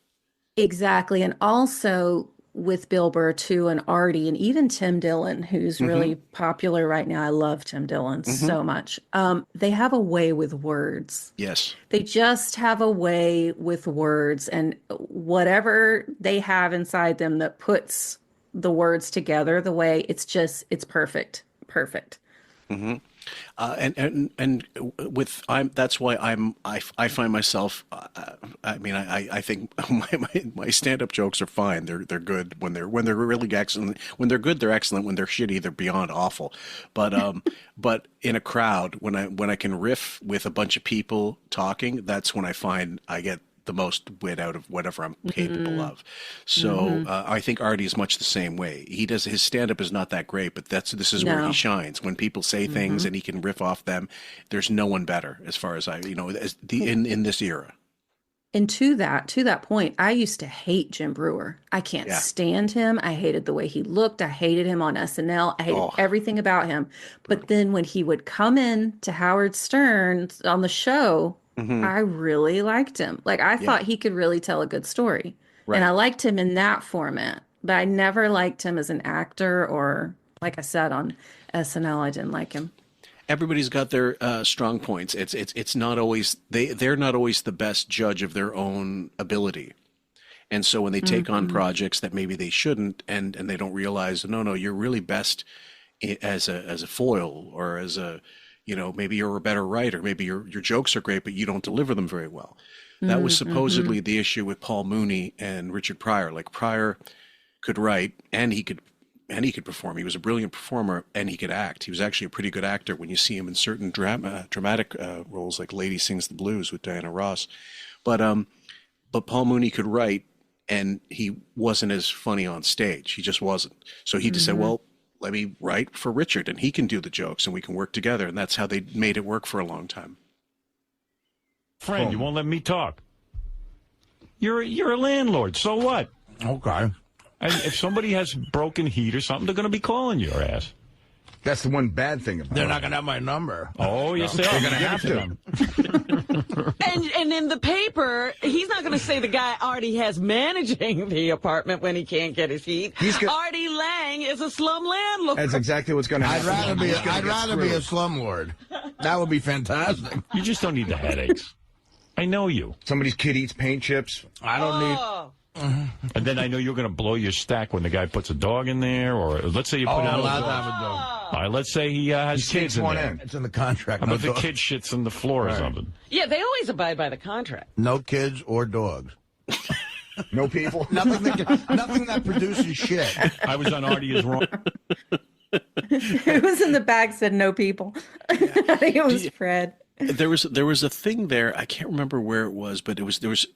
Exactly. And also with Bill Burr too, and Artie, and even Tim Dillon, who's really popular right now. I love Tim Dillon so much. They have a way with words. Yes. They just have a way with words, and whatever they have inside them that puts the words together the way it's perfect. Perfect. That's why I find myself. I think my stand-up jokes are fine. They're good when they're really excellent. When they're good, they're excellent. When they're shitty, they're beyond awful. But but in a crowd, when I can riff with a bunch of people talking, that's when I find I get the most wit out of whatever I'm capable of. So I think Artie is much the same way. His stand-up is not that great, but this is where he shines. When people say things and he can riff off them, there's no one better as far as in this era. And to that point, I used to hate Jim Breuer. I can't stand him. I hated the way he looked. I hated him on SNL. I hated everything about him. But then when he would come in to Howard Stern on the show, I really liked him. Like, I thought he could really tell a good story. Right. And I liked him in that format. But I never liked him as an actor, or, like I said, on SNL, I didn't like him. Everybody's got their strong points. It's not always, they're not always the best judge of their own ability. And so when they take on projects that maybe they shouldn't, and they don't realize, no, you're really best as a foil, or as a, maybe you're a better writer. Maybe your jokes are great, but you don't deliver them very well. That was supposedly the issue with Paul Mooney and Richard Pryor. Like, Pryor could write and he could perform. He was a brilliant performer, and he could act. He was actually a pretty good actor when you see him in certain dramatic roles, like Lady Sings the Blues with Diana Ross. But Paul Mooney could write, and he wasn't as funny on stage. He just wasn't. So he just said, well, let me write for Richard, and he can do the jokes, and we can work together. And that's how they made it work for a long time. Friend, you won't let me talk. You're a landlord, so what? Okay. If somebody has broken heat or something, they're going to be calling your ass. That's the one bad thing about it. They're not going to have my number. Oh, yes, they are. They're going to have to. And in the paper, he's not going to say the guy Artie has managing the apartment when he can't get his heat. Artie Lange is a slum landlord. That's exactly what's going to happen. I'd rather be a slumlord. That would be fantastic. You just don't need the headaches. I know you. Somebody's kid eats paint chips. I don't need... And then I know you're going to blow your stack when the guy puts a dog in there, or let's say you put out a dog. Have a All right, let's say he has kids in there. It's in the contract. But the kid shits on the floor or something. Yeah, they always abide by the contract. No kids or dogs. No people. Nothing that produces shit. I was on Artie is Wrong. Who was in the bag said no people? I think it was Fred. There was a thing there. I can't remember where it was, but there was.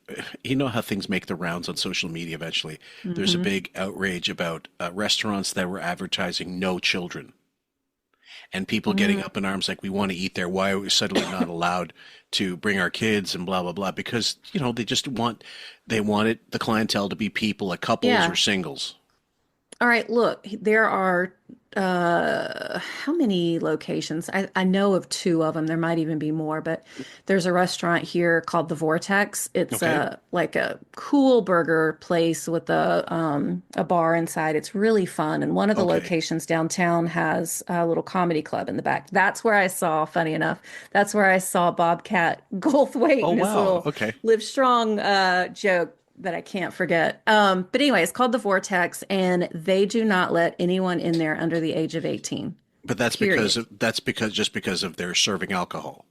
You know how things make the rounds on social media eventually. There's a big outrage about restaurants that were advertising no children, and people getting up in arms like, we want to eat there. Why are we suddenly not allowed to bring our kids and blah blah blah? Because they just wanted the clientele to be people, like couples or singles. All right, look, there are how many locations? I know of 2 of them. There might even be more, but there's a restaurant here called The Vortex. It's like a cool burger place with a bar inside. It's really fun. And one of the locations downtown has a little comedy club in the back. That's where I saw, funny enough, that's where I saw Bobcat Goldthwait and his little Live Strong joke that I can't forget. But anyway, it's called The Vortex, and they do not let anyone in there under the age of 18. But that's because of their serving alcohol.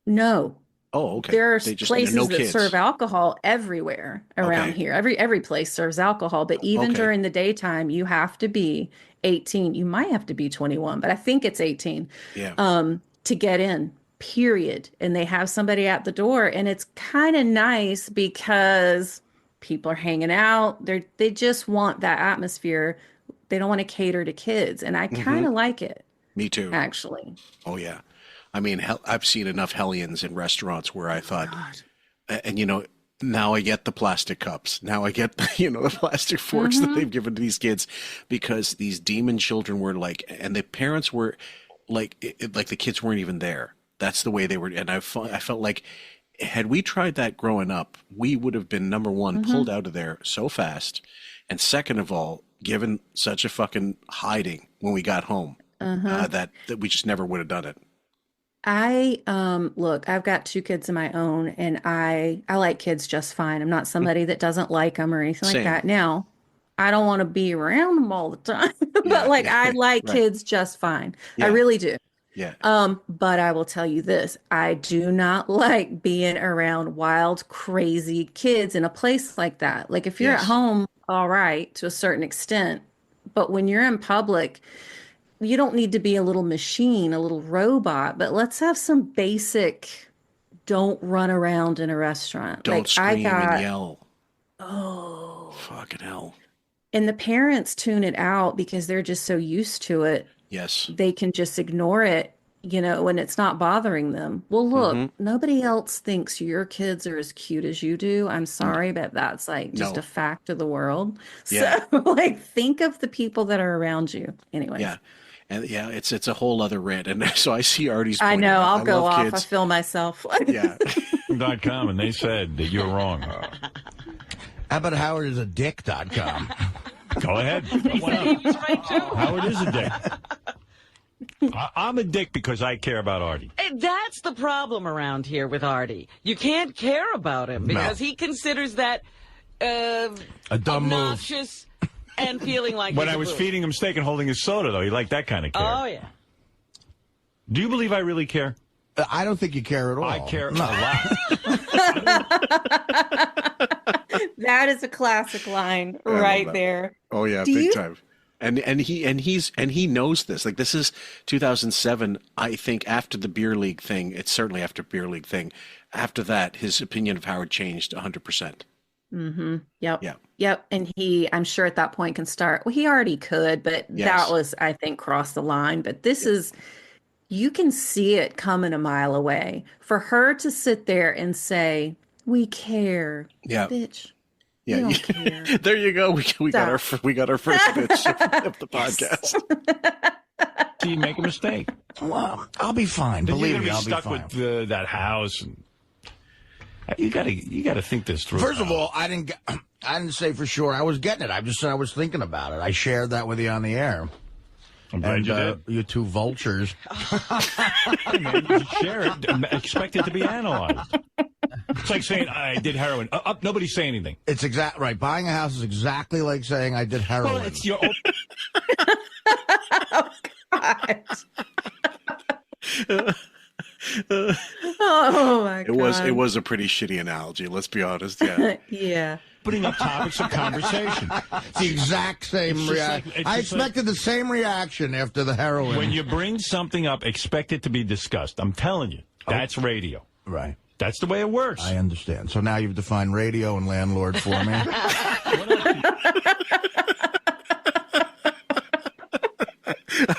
No. Oh, okay. There are places that serve alcohol everywhere around here. Every place serves alcohol, but even during the daytime, you have to be 18. You might have to be 21, but I think it's 18 to get in. Period. And they have somebody at the door, and it's kind of nice because people are hanging out. They just want that atmosphere. They don't want to cater to kids, and I kind of like it. Me too, actually. Oh yeah, I mean, I've seen enough hellions in restaurants where I thought, and now I get the plastic cups. Now I get the plastic forks that they've given to these kids, because these demon children were like, and the parents were like the kids weren't even there. That's the way they were. And I felt like, had we tried that growing up, we would have been, number one, pulled out of there so fast. And second of all, given such a fucking hiding when we got home, that we just never would have done it. Look, I've got 2 kids of my own, and I like kids just fine. I'm not somebody that doesn't like them or anything like that. Now, I don't want to be around them all the time, but I like kids just fine. I really do. Yeah. But I will tell you this, I do not like being around wild, crazy kids in a place like that. Like if you're at home, all right, to a certain extent, but when you're in public, you don't need to be a little machine, a little robot, but let's have some basic, don't run around in a restaurant. Don't scream and yell. Oh. Fucking hell. And the parents tune it out because they're just so used to it. Yes. They can just ignore it, when it's not bothering them. Well, look, nobody else thinks your kids are as cute as you do. I'm sorry, but that's just a fact of the world. Yeah. So think of the people that are around you. Anyway. Yeah. And it's a whole other rant. And so I see Artie's point. I know. I'll go off. Kids. I feel myself. Yeah. .com, and they said that you're wrong. How about HowardIsADick.com? Go ahead. Howard is a dick. I'm a dick because I care about Artie. That's the problem around here with Artie. You can't care about him because he considers that a dumb obnoxious and feeling like when I was feeding him steak and holding his soda, though, he liked that kind of care. Oh, yeah. Do you believe I really care? I don't think you care at all. I care a lot. That is a classic line right there. Oh yeah, big time. And he knows this. Like, this is 2007. I think after the beer league thing, it's certainly after beer league thing. After that, his opinion of Howard changed 100%. Mm-hmm. Yep. Yeah. Yep. And I'm sure at that point can start. Well, he already could, but that was, I think, crossed the line. But this is, you can see it coming a mile away. For her to sit there and say, "We care," bitch. Yeah, we don't care. There you go. We got our first bitch of the podcast. Do you make a mistake? Well, I'll be fine. Then Believe me, I'll be stuck fine. with that house. And you gotta think this through. First of all, I didn't say for sure I was getting it. I just said I was thinking about it. I shared that with you on the air. I'm glad you did. You 2 vultures. Hey, man, you share it and expect it to be analyzed. It's like saying I did heroin. Nobody say anything. It's right. Buying a house is exactly like saying I did heroin. Well, it's your. Oh, God. Oh my God. It was a pretty shitty analogy. Let's be honest. Yeah. Yeah. Putting up topics of conversation. It's the exact same reaction. I expected the same reaction after the heroin. When you bring something up, expect it to be discussed. I'm telling you. That's radio. Right. That's the way it works. I understand. So now you've defined radio and landlord for me.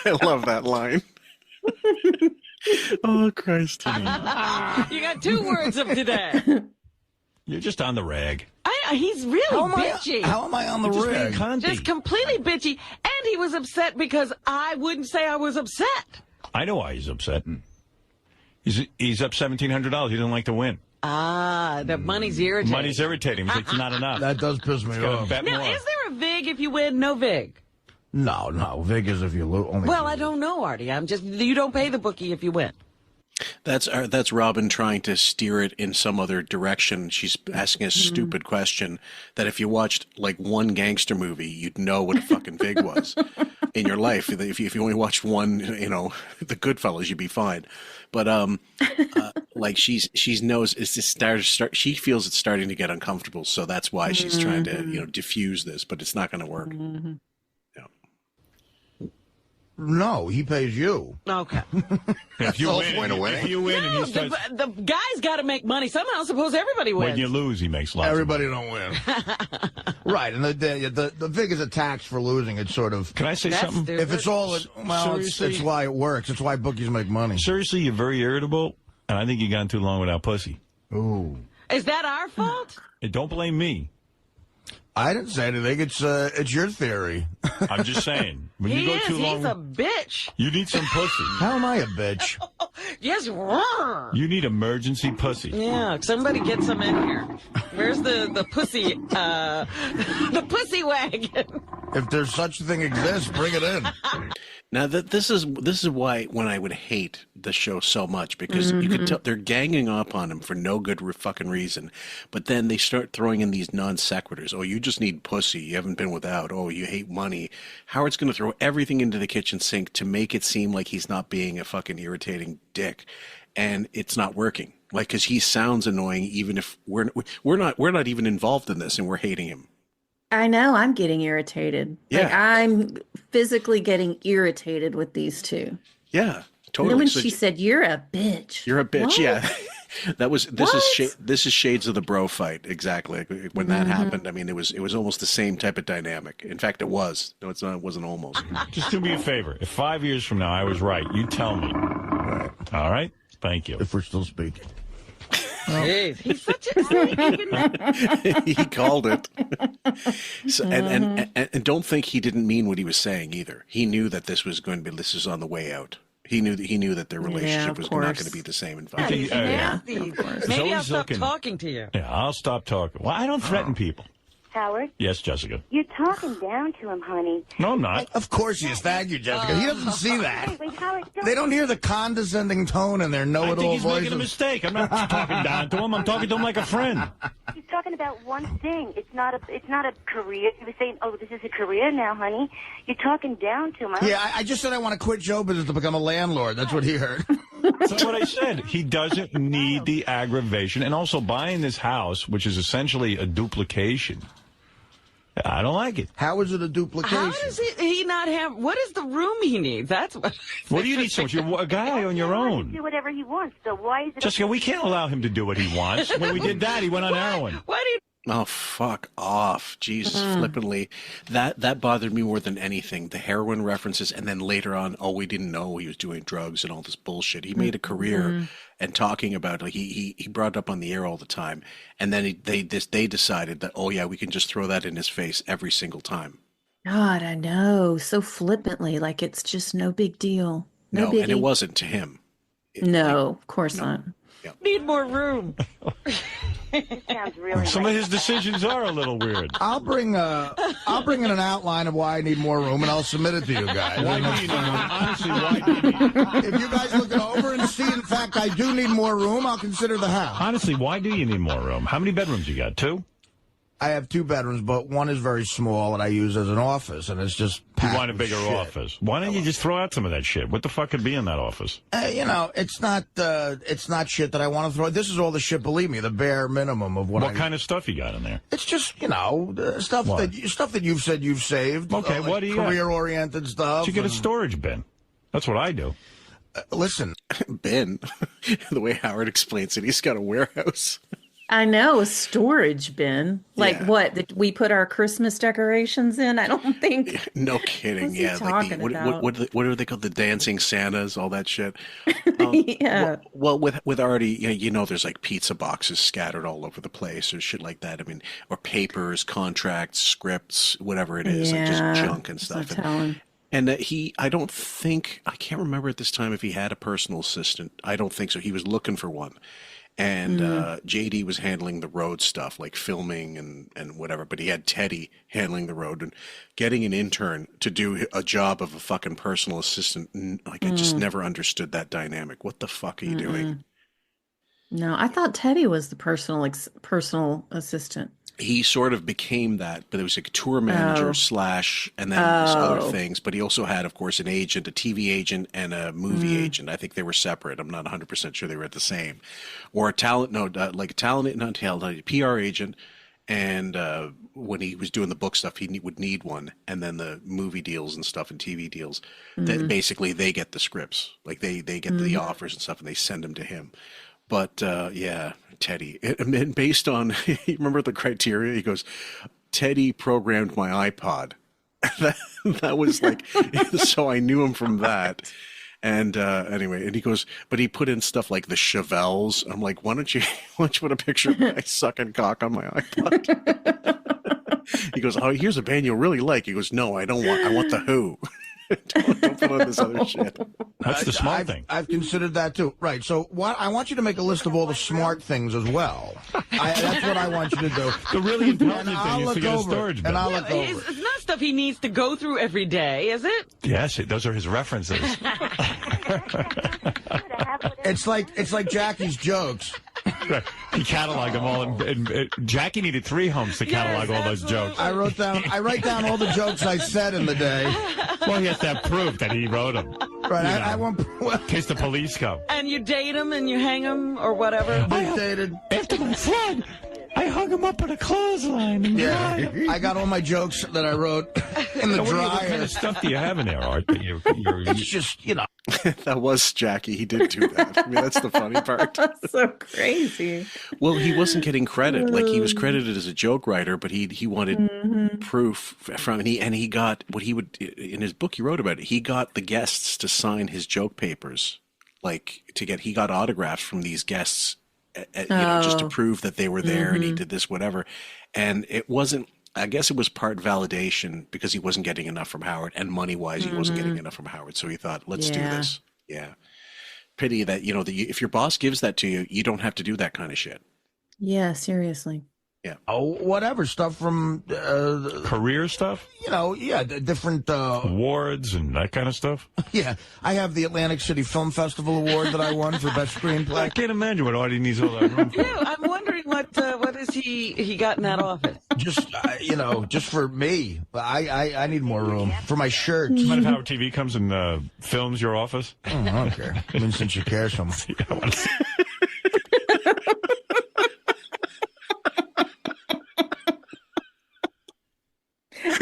I love that line. Oh, Christ. You got 2 words of today. You're just on the rag. He's really bitchy. How am I on the rig? Just completely bitchy. And he was upset because I wouldn't say I was upset. I know why he's upset. He's up $1,700. He didn't like to win. The money's irritating. Money's irritating. He's like, it's not enough. That does piss me off. Bet Now, more. is there a VIG if you win? No VIG. No. VIG is if you lose. Well, I don't know, Artie. You don't pay the bookie if you win. That's Robin trying to steer it in some other direction. She's asking a stupid question that if you watched like one gangster movie, you'd know what a fucking VIG was in your life. If you only watched one, the Goodfellas, you'd be fine. But like she knows it's just she feels it's starting to get uncomfortable, so that's why she's trying to diffuse this, but it's not going to work. Mm-hmm. No, he pays you. Okay. If you win, and he starts... the guy's got to make money somehow. I suppose everybody wins. When you lose, he makes lots. Everybody don't win. Right, and the VIG is a tax for losing. It's sort of... Can I say something? Stupid. If it's all... it's why it works. It's why bookies make money. Seriously, you're very irritable, and I think you've gone too long without pussy. Ooh. Is that our fault? And don't blame me. I didn't say anything. It's your theory. I'm just saying. When you go too long, He's a bitch. you need some pussy. How am I a bitch? Yes. You need emergency pussy. Yeah, somebody get some in here. Where's the pussy, the pussy wagon? If there's such a thing exists, bring it in. Now this is why when I would hate the show so much, because you could tell they're ganging up on him for no good fucking reason, but then they start throwing in these non sequiturs. Oh, you just need pussy. You haven't been without. Oh, you hate money. Howard's going to throw everything into the kitchen sink to make it seem like he's not being a fucking irritating dick, and it's not working. Like, because he sounds annoying, even if we're not even involved in this, and we're hating him. I know, I'm getting irritated. Yeah. Like, I'm physically getting irritated with these two. Yeah, totally. And then when So she said, "You're a bitch." You're a bitch. What? Yeah. This is shades of the bro fight. Exactly. When that happened, I mean, it was almost the same type of dynamic. In fact, it was. No, it's not. It wasn't almost. Just do me a favor. If 5 years from now I was right, you tell me. Right. All right? Thank you. If we're still speaking. Jeez, he's such a... He called it. So, and don't think he didn't mean what he was saying either. He knew that this was on the way out. He knew that their relationship was not going to be the same in 5 years. nasty. Maybe I'll stop looking. talking to you. Yeah, I'll stop talking. Well, I don't threaten people. Howard, Yes, Jessica. you're talking down to him, honey. No, I'm not. Of course he is. Thank you, Jessica. He doesn't see that. Wait, Howard, They don't hear the condescending tone in their I know-it-all think he's making a voices. mistake. I'm not talking down to him. I'm talking to him like a friend. He's talking about one thing. It's not a career. He was saying, "Oh, this is a career now, honey." You're talking down to him. Yeah, I just said I want to quit show business to become a landlord. That's what he heard. That's what I said. He doesn't need the aggravation. And also buying this house, which is essentially a duplication. I don't like it. How is it a duplication? How does he not have... What is the room he needs? That's what... What do you need so much? You're a guy on your own. Do whatever he wants. So why is it? Jessica, we can't allow him to do what he wants. When we did that, he went on heroin. Why do you... Oh, fuck off. Jesus, flippantly. That bothered me more than anything. The heroin references, and then later on, oh, we didn't know he was doing drugs and all this bullshit. He made a career and talking about, like, he brought it up on the air all the time. And then they decided that, oh, yeah, we can just throw that in his face every single time. God, I know. So flippantly, like it's just no big deal. No biggie. And it wasn't to him. No, of course not. Need more room. It sounds really. Some of his decisions are a little weird. I'll bring in an outline of why I need more room, and I'll submit it to you guys. Why do you need more? Honestly, why do you need... If you guys look it over and see, in fact, I do need more room, I'll consider the house. Honestly, why do you need more room? How many bedrooms you got? 2? I have 2 bedrooms, but one is very small, and I use as an office, and it's just You packed want a with bigger shit. office. Why don't you just throw out some of that shit? What the fuck could be in that office? It's not shit that I want to throw. This is all the shit, believe me, the bare minimum of what What kind of stuff you got in there? It's just, stuff What? that you've said you've saved. Okay, like what do you got? career-oriented stuff. You get a storage bin. That's what I do. Listen, Ben, the way Howard explains it, he's got a warehouse. I know, a storage bin. Like Yeah. what? That we put our Christmas decorations in? I don't think. No kidding. What's he Yeah, like talking about? what are they called? The dancing Santas, all that shit. Yeah. Well, with Artie, you know, there's like pizza boxes scattered all over the place or shit like that. I mean, or papers, contracts, scripts, whatever it is, like just Yeah, junk and that's stuff. no telling. And I can't remember at this time if he had a personal assistant. I don't think so. He was looking for one. And JD was handling the road stuff, like filming and whatever. But he had Teddy handling the road and getting an intern to do a job of a fucking personal assistant. Like, I just never understood that dynamic. What the fuck are you doing? No, I thought Teddy was the personal assistant. He sort of became that, but it was like a tour manager and then these other things. But he also had, of course, an agent, a TV agent, and a movie agent. I think they were separate. I'm not 100% sure they were at the same. Or a PR agent. And when he was doing the book stuff, he would need one. And then the movie deals and stuff and TV deals, that basically they get the scripts. Like they get the offers and stuff, and they send them to him. But yeah, Teddy. And based on, you remember the criteria? He goes, Teddy programmed my iPod. that was like, so I knew him from that. And anyway, and he goes, but he put in stuff like the Chevelles. I'm like, why don't you put a picture of my sucking cock on my iPod? He goes, oh, here's a band you'll really like. He goes, no, I want the Who. don't put on this other shit. That's the smart thing. I've considered that too. Right. So I want you to make a list of all the smart things as well. That's what I want you to do. The really intelligent thing is to get a storage bin. And I'll look over it. It's not stuff he needs to go through every day, is it? Yes, those are his references. It's like Jackie's jokes. He cataloged them all, and Jackie needed 3 homes to catalog all those jokes. I write down all the jokes I said in the day. Well, he has to have proof that he wrote them. Right, I won't. In case the police come. And you date him and you hang him or whatever. I dated. After my flood, I hung him up on a clothesline. Yeah, I got all my jokes that I wrote in the dryer. What kind of stuff do you have in there, Art? It's just, you know. That was Jackie. He did do that. I mean, that's the funny part. That's so crazy. Well, he wasn't getting credit. Like, he was credited as a joke writer, but he wanted proof from, and he got what he would, in his book he wrote about it, he got the guests to sign his joke papers. Like, he got autographs from these guests, you know, just to prove that they were there and he did this, whatever. And it wasn't, I guess it was part validation because he wasn't getting enough from Howard, and money-wise, he wasn't getting enough from Howard. So he thought, let's do this. Yeah. Pity that, you know, if your boss gives that to you, you don't have to do that kind of shit. Yeah, seriously. Yeah. Oh, whatever stuff from career stuff. You know, yeah, different awards and that kind of stuff. Yeah, I have the Atlantic City Film Festival award that I won for best screenplay. I can't imagine what Artie needs all that room for. Yeah, I'm wondering what is he got in that office? Just you know, just for me. I need more room for my shirts. Do you mind if Howard TV comes and films your office? Oh, I don't care. I mean, since you care so much.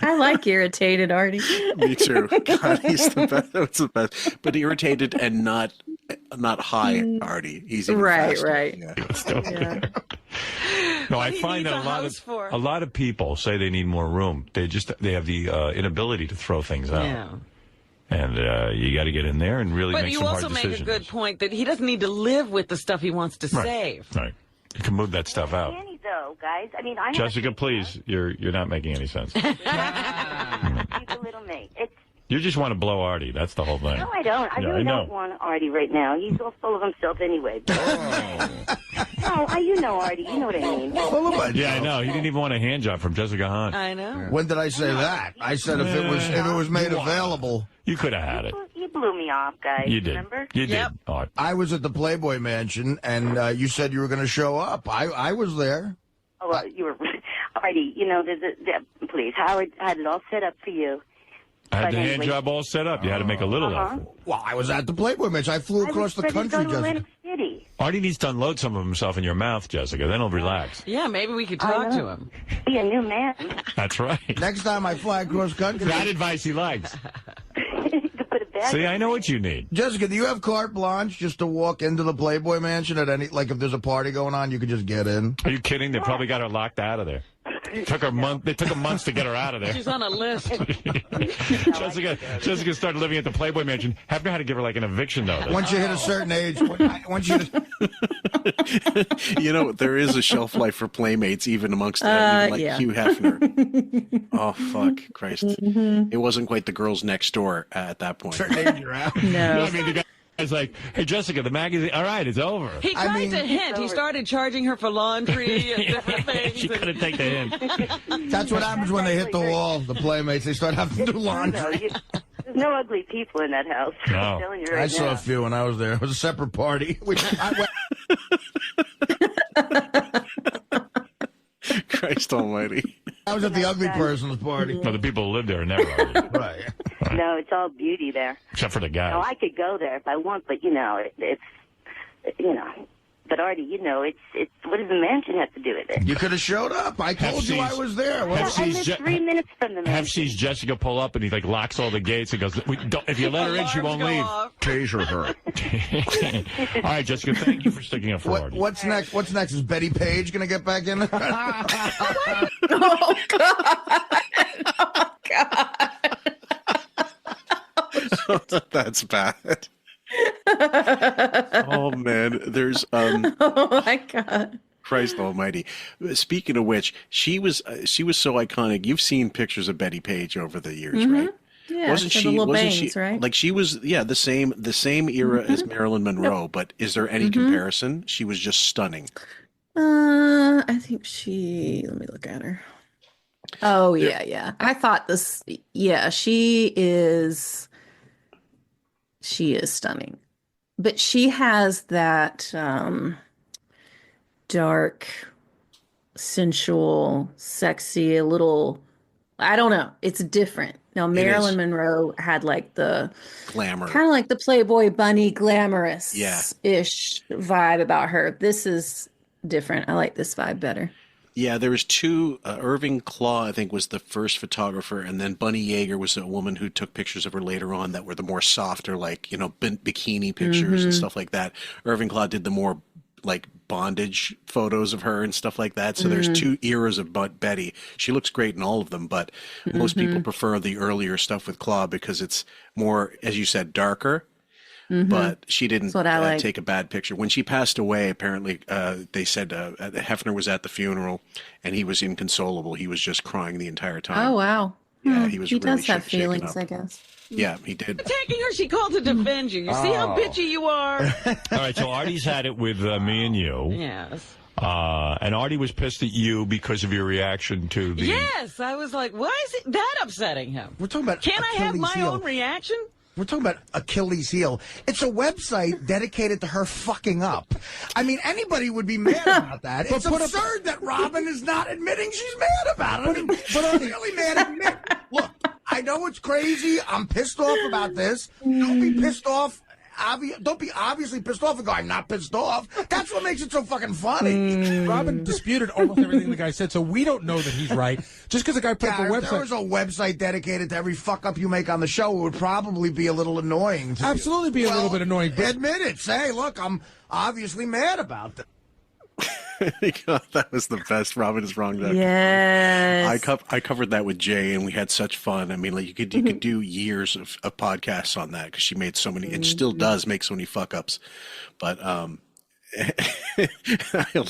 I like irritated Artie. Me too. God, he's the best. That's the best. But irritated and not high Artie. He's even faster. Right. Yeah. No, I find that a lot of people say they need more room. They have the inability to throw things out. Yeah. And you got to get in there and really make some hard decisions. But you also make a good point that he doesn't need to live with the stuff he wants to save. Right. You can move that stuff out. Though, guys. I mean, Jessica, please, you're not making any sense. You belittle me. You just want to blow Artie. That's the whole thing. No, I don't. I really don't want Artie right now. He's all full of himself anyway. You know Artie. You know what I mean. Yeah, I know. He didn't even want a hand job from Jessica Hahn. I know. When did I say that? I said if it was made available. You could have had it. You blew me off, guys. You did. Remember? You did. Art. I was at the Playboy Mansion, and you said you were going to show up. I was there. Oh, well, you were Artie. You know, please, Howard had it all set up for you. I had the hand job all set up. You had to make a little effort. Well, I was at the Playboy Mansion. I flew across the country, Jessica. City. Artie needs to unload some of himself in your mouth, Jessica. Then he'll relax. Yeah, maybe we could talk to him. Be a new man. That's right. Next time I fly across country. That advice he likes. You could put a See, I know what you need. Jessica, do you have carte blanche just to walk into the Playboy Mansion at any, like if there's a party going on, you could just get in? Are you kidding? They probably got her locked out of there. It took her month. They took a month to get her out of there. She's on a list. Jessica started living at the Playboy Mansion. Hefner had to give her like an eviction notice. Once you hit a certain age, you know, there is a shelf life for Playmates, even amongst even like Hugh Hefner. Oh, fuck, Christ. It wasn't quite the girls next door at that point. certain age you're out. No. I mean, the guy's like, hey, Jessica, the magazine, all right, it's over. He tried to hint. He started charging her for laundry and different things. She couldn't take the hint. That's what happens when they hit the wall, the Playmates. They start having to do laundry. There's no ugly people in that house. No. I'm telling you right I saw now. a few when I was there. It was a separate party. Christ almighty. I was at the ugly person's party. No, the people who live there are never ugly. Right. No, it's all beauty there. Except for the guys. No, I could go there if I want, but it's But Artie, it's what does the mansion have to do with it? You could have showed up. I told you I was there. I live 3 minutes from the Hef mansion. sees Jessica pull up and he like locks all the gates and goes, if you let her in, she won't leave. Taser her. All right, Jessica, thank you for sticking up for Artie. What's next? What's next? Is Betty Page going to get back in there? Oh, God. Oh, God. That's bad. Oh man, there's Oh my God. Christ almighty. Speaking of which, she was so iconic. You've seen pictures of Betty Page over the years, right? Yeah, Wasn't she? the little Wasn't bangs, she? right? Like she was, the same era as Marilyn Monroe. But is there any comparison? She was just stunning. I think let me look at her. Oh, yeah. I thought this, she is stunning. But she has that dark, sensual, sexy, a little, I don't know. It's different. Now, Marilyn Monroe had like the Glamour. kind of like the Playboy bunny glamorous-ish vibe about her. This is different. I like this vibe better. Yeah, there was two. Irving Klaw, I think, was the first photographer, and then Bunny Yeager was a woman who took pictures of her later on that were the more softer, like bikini pictures and stuff like that. Irving Klaw did the more like bondage photos of her and stuff like that. So there's two eras of Betty. She looks great in all of them, but most people prefer the earlier stuff with Klaw because it's more, as you said, darker. But she didn't take a bad picture. When she passed away, apparently, they said Hefner was at the funeral and he was inconsolable. He was just crying the entire time. Oh, wow. Yeah, he was He really does have shaken feelings, up. I guess. Yeah, he did. Taking her, she called to defend you. You see how bitchy you are? All right, so Artie's had it with me and you. Yes. And Artie was pissed at you because of your reaction to the... Yes, I was like, why is it that upsetting him? We're talking about Can't I have my own reaction? We're talking about Achilles' heel. It's a website dedicated to her fucking up. I mean, anybody would be mad about that. It's absurd that Robin is not admitting she's mad about it. I mean, but I'm really mad at me. Look, I know it's crazy. I'm pissed off about this. Don't be pissed off. Don't be obviously pissed off and go, I'm not pissed off. That's what makes it so fucking funny. Robin disputed almost everything the guy said, so we don't know that he's right. Just because the guy put up a website. If there was a website dedicated to every fuck up you make on the show, it would probably be a little annoying to Absolutely you. be a little bit annoying. But admit it. Say, look, I'm obviously mad about that. God, that was the best. Robin is wrong. That Yes. I covered that with Jay, and we had such fun. I mean, like you could do years of podcasts on that because she made so many, and still does make so many fuck ups. But I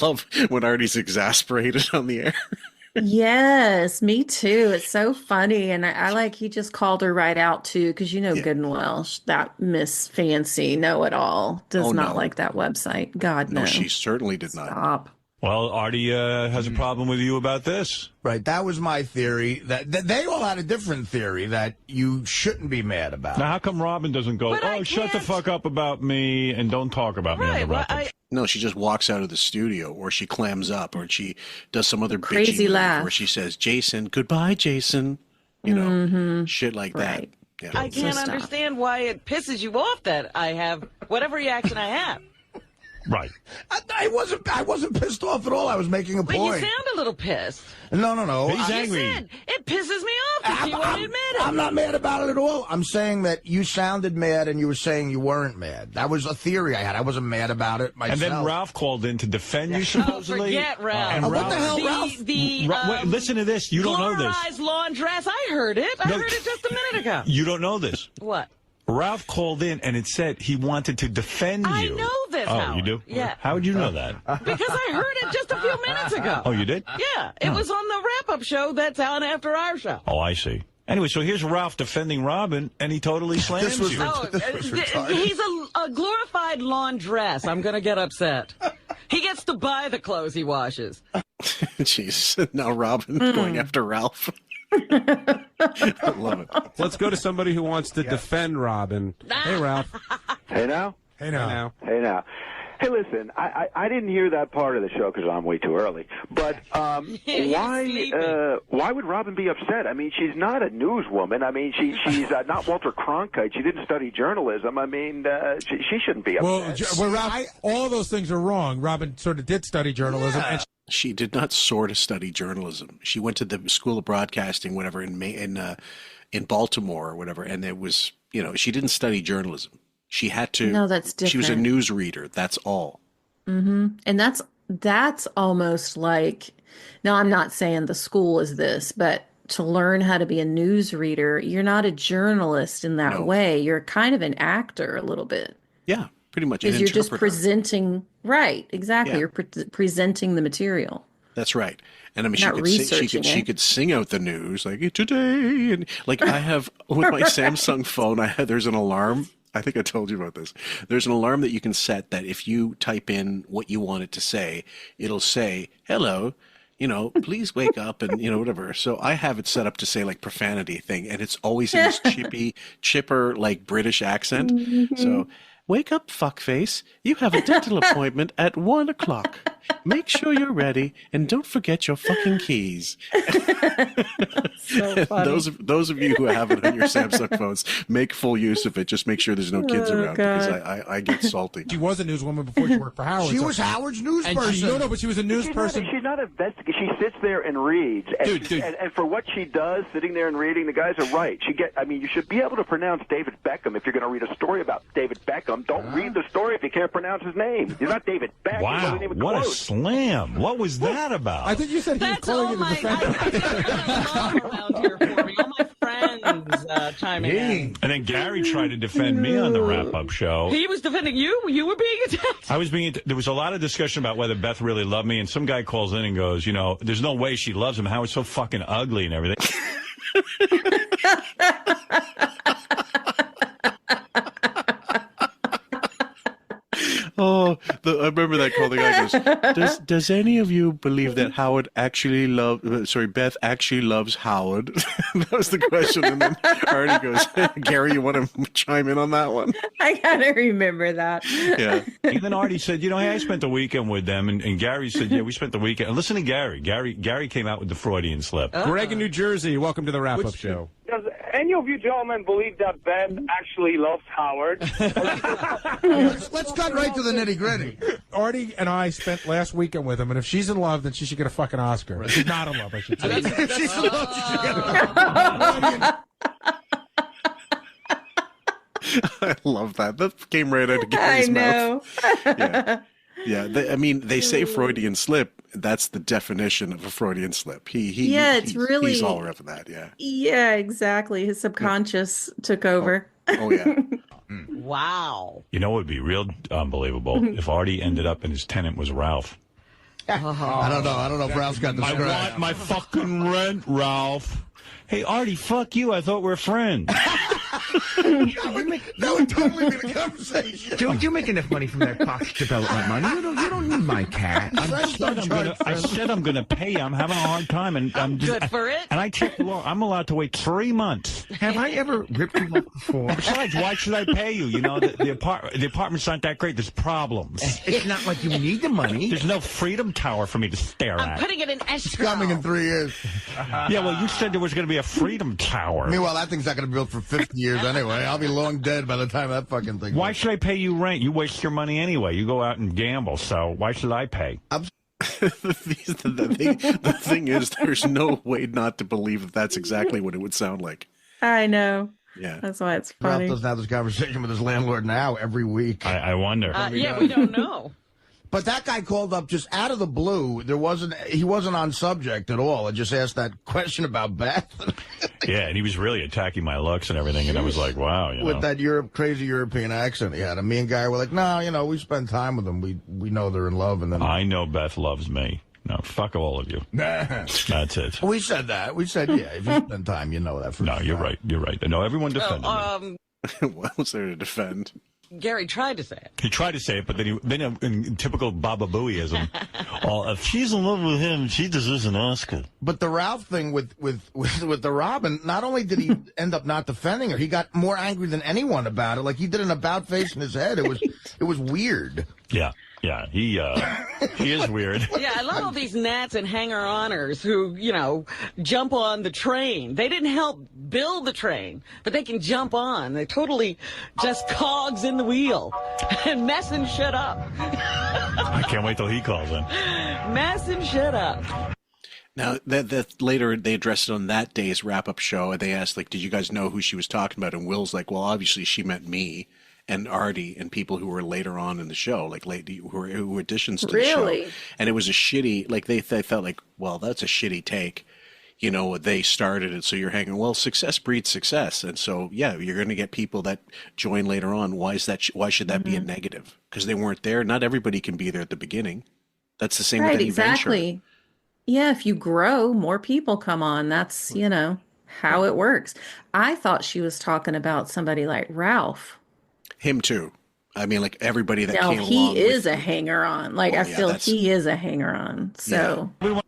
love when Artie's exasperated on the air. Yes, me too. It's so funny. And I like he just called her right out too, because good and well, that Miss Fancy know-it-all does not like that website. God, no. No, she certainly did not. Stop. Well, Artie has a problem with you about this. Right, that was my theory. That they all had a different theory that you shouldn't be mad about. Now, how come Robin doesn't go, shut the fuck up about me and don't talk about me on the record? No, she just walks out of the studio, or she clams up, or she does some other crazy bitchy laugh, where she says, "Jason, goodbye, Jason." Shit like that. Yeah. I can't understand why it pisses you off that I have whatever reaction I have. Right. I wasn't pissed off at all. I was making a point. But you sound a little pissed. No. He's angry. You said, it pisses me off She won't admit it. I'm not mad about it at all. I'm saying that you sounded mad and you were saying you weren't mad. That was a theory I had. I wasn't mad about it myself. And then Ralph called in to defend you, supposedly. Forget Ralph. And what the hell, Ralph? Wait, listen to this. You don't know this. Glamorized laundress. I heard it. I heard it just a minute ago. You don't know this. What? Ralph called in, and it said he wanted to defend you. I know this, Oh, Howard. you do? Yeah. How would you know that? Because I heard it just a few minutes ago. Oh, you did? Yeah. It was on the wrap-up show that's on after our show. Oh, I see. Anyway, so here's Ralph defending Robin, and he totally slams you. He's a glorified laundress. I'm going to get upset. He gets to buy the clothes he washes. Jeez. Now Robin going after Ralph. I love it. Let's go to somebody who wants to defend Robin. Hey, Ralph. Hey, now? Hey, now. Hey, now. Hey, listen, I didn't hear that part of the show because I'm way too early. But why would Robin be upset? I mean, she's not a newswoman. I mean, she's not Walter Cronkite. She didn't study journalism. I mean, she shouldn't be upset. Well, Ralph, all those things are wrong. Robin sort of did study journalism. Yeah. She did not sort of study journalism. She went to the School of Broadcasting, whatever, in Baltimore or whatever, and it was, she didn't study journalism. She had to. No, that's different. She was a news reader. That's all. Mm-hmm. And that's almost like. Now, I'm not saying the school is this, but to learn how to be a news reader, you're not a journalist in that way. You're kind of an actor a little bit. Yeah, pretty much. Because you're just presenting. Right, exactly. Yeah. You're presenting the material. That's right. And I mean, she could sing out the news like today, and like I have with my Samsung phone. There's an alarm. I think I told you about this. There's an alarm that you can set that if you type in what you want it to say, it'll say, "Hello, please wake up," and whatever. So I have it set up to say like profanity thing, and it's always in this chipper like British accent. Mm-hmm. So. Wake up, fuckface. You have a dental appointment at 1 o'clock. Make sure you're ready, and don't forget your fucking keys. So funny. Those of you who have it on your Samsung phones, make full use of it. Just make sure there's no kids around because I get salty. She was a newswoman before she worked for Howard. She was Howard's news person. No, but she was a news person. She's not investigating. She sits there and reads. And for what she does, sitting there and reading, the guys are right. You should be able to pronounce David Beckham if you're going to read a story about David Beckham. Don't read the story if you can't pronounce his name. He's not David Beckham. Wow, what a slam. What was that about? I think you said he was calling it a defense. Around here for me. All my friends chiming in. And then Gary tried to defend me on the wrap-up show. He was defending you? You were being attacked? There was a lot of discussion about whether Beth really loved me, and some guy calls in and goes, there's no way she loves him. Howard's so fucking ugly and everything. Oh, I remember that call. The guy goes, does any of you believe that Beth actually loves Howard? That was the question. And then Artie goes, Gary, you want to chime in on that one? I gotta remember that. Yeah. And then Artie said, hey, I spent the weekend with them. And Gary said, yeah, we spent the weekend. And listen to Gary. Gary came out with the Freudian slip. Greg in New Jersey, welcome to the wrap-up show. Does any of you gentlemen believe that Beth actually loves Howard? Let's cut right to the nitty-gritty. Artie and I spent last weekend with him, and if she's in love, then she should get a fucking Oscar. If she's not in love, I should say. If she's in love, she should get a I love that. That came right out of Gary's mouth. Yeah. Yeah, they say Freudian slip. That's the definition of a Freudian slip. He's all over that. Yeah. Yeah, exactly. His subconscious took over. Oh yeah. Wow. You know what would be real unbelievable if Artie ended up and his tenant was Ralph. I don't know if Ralph's got the I want my fucking rent, Ralph. Hey, Artie, fuck you. I thought we were friends. That would totally be the conversation. Dude, you make enough money from that Fox development money. You don't need my cat. I said I'm gonna pay you. I'm having a hard time, and I'm just, good for it. And I checked the law. I'm allowed to wait 3 months. Have I ever ripped you off before? Besides, why should I pay you? The apartment's not that great. There's problems. It's not like you need the money. There's no Freedom Tower for me to stare at. I'm putting it in escrow. It's coming in 3 years. Yeah, well, you said there was going to be a Freedom Tower. Meanwhile, that thing's not going to be built for 50 years anyway. I'll be long dead by the time that fucking thing. Why should I pay you rent? You waste your money anyway. You go out and gamble, so why should I pay? The thing is, there's no way not to believe that that's exactly what it would sound like. I know. Yeah. That's why it's Ralph funny. doesn't have this conversation with his landlord now every week. I wonder. Yeah, we don't know. But that guy called up just out of the blue. He wasn't on subject at all. I just asked that question about Beth. Yeah, and he was really attacking my looks and everything, and I was like, wow, with that crazy European accent he had. And me and Guy were like, no, we spend time with them. We know they're in love. And then I know Beth loves me. No, fuck all of you. That's it. We said that. We said, yeah, if you spend time, you know that for No, sure. you're right. You're right. No, everyone defended me. What was there to defend? Gary tried to say it. He tried to say it, but then in typical Baba Booeyism, if she's in love with him, she deserves an Oscar. But the Ralph thing with the Robin, not only did he end up not defending her, he got more angry than anyone about it. Like he did an about face in his head. It was weird. Yeah. Yeah, he is weird. Yeah, I love all these gnats and hanger-oners who, jump on the train. They didn't help build the train, but they can jump on. They're totally just cogs in the wheel and messing shit up. I can't wait till he calls in. Messing shit up. Now, that later they addressed it on that day's wrap-up show, and they asked, like, did you guys know who she was talking about? And Will's like, well, obviously she meant me. And Artie and people who were later on in the show, like who additions to the show. And it was a shitty, like they felt like, well, that's a shitty take. They started it, so you're hanging, well, success breeds success. And so, yeah, you're going to get people that join later on. Why should that be a negative? Because they weren't there. Not everybody can be there at the beginning. That's the same with any exactly. venture. Yeah, if you grow, more people come on. That's, how it works. I thought she was talking about somebody like Ralph. Him too. I mean, like everybody that now, came along. He is a hanger-on. Like, I feel he is a hanger-on. So. Yeah.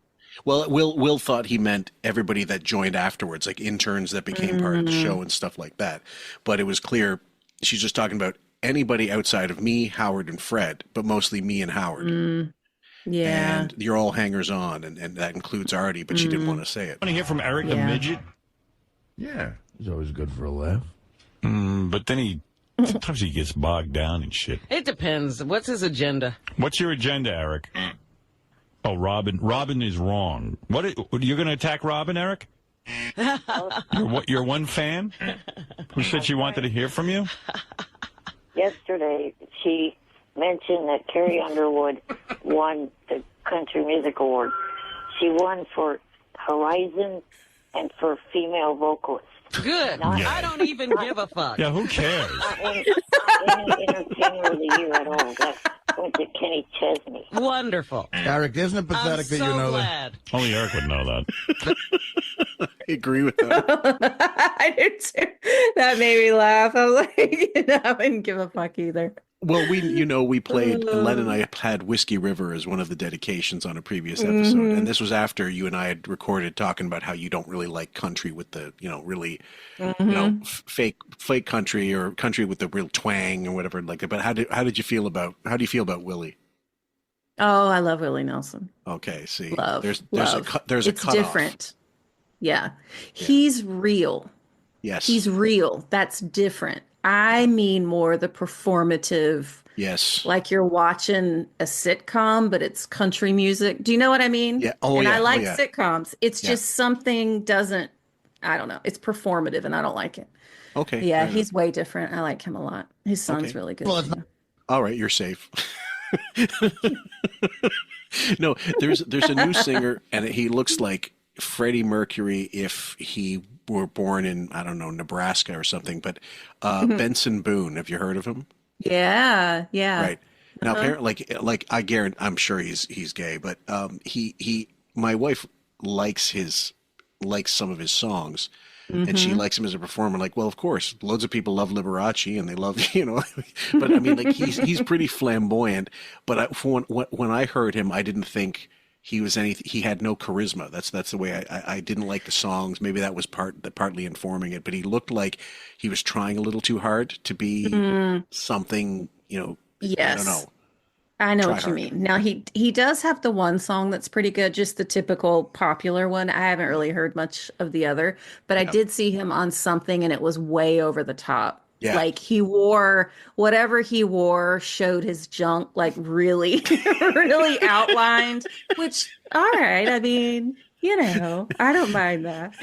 Well, Will thought he meant everybody that joined afterwards, like interns that became part of the show and stuff like that. But it was clear she's just talking about anybody outside of me, Howard, and Fred, but mostly me and Howard. Yeah. And you're all hangers-on, and that includes Artie, but she didn't want to say it. Want to hear from Eric the Midget? Yeah. He's always good for a laugh. But then sometimes he gets bogged down and shit. It depends. What's his agenda? What's your agenda, Eric? Oh, Robin. Robin is wrong. You're going to attack Robin, Eric? You're one fan who said she wanted to hear from you? Yesterday, she mentioned that Carrie Underwood won the Country Music Award. She won for Horizon and for female vocalist. Good. I don't even give a fuck. Yeah, who cares? Not any entertainer of the year at all. That went to Kenny Chesney. Wonderful. Eric, isn't it pathetic that you know glad. That? Only Eric would know that. I agree with that. I did too. That made me laugh. I was like, I wouldn't give a fuck either. Well, we played, Len and I had Whiskey River as one of the dedications on a previous episode. And this was after you and I had recorded talking about how you don't really like country with the, really, fake country or country with the real twang or whatever like that. But how do you feel about Willie? Oh, I love Willie Nelson. Okay. See, love. there's it's different. Yeah. He's real. Yes. He's real. That's different. I mean more the performative. Yes. Like you're watching a sitcom, but it's country music. Do you know what I mean? Yeah. I like sitcoms. It's just something I don't know. It's performative and I don't like it. Okay. Yeah, he's way different. I like him a lot. His son's really good. Well, all right, you're safe. No, there's a new singer and he looks like Freddie Mercury if he were born in, I don't know, Nebraska or something, but Benson Boone, have you heard of him? Yeah. Right. Now, apparently, like I guarantee, I'm sure he's gay, but my wife likes some of his songs, and she likes him as a performer. Like, well, of course, loads of people love Liberace, and they love, but I mean, like he's pretty flamboyant. But when I heard him, I didn't think he was he had no charisma. That's the way I didn't like the songs. Maybe that was partly informing it, but he looked like he was trying a little too hard to be something, Yes. I don't know. I know what you mean. Now he does have the one song that's pretty good, just the typical popular one. I haven't really heard much of the other, but I did see him on something and it was way over the top. Yeah. Like he wore whatever he wore showed his junk like really, really outlined, which, all right. I mean, I don't mind that.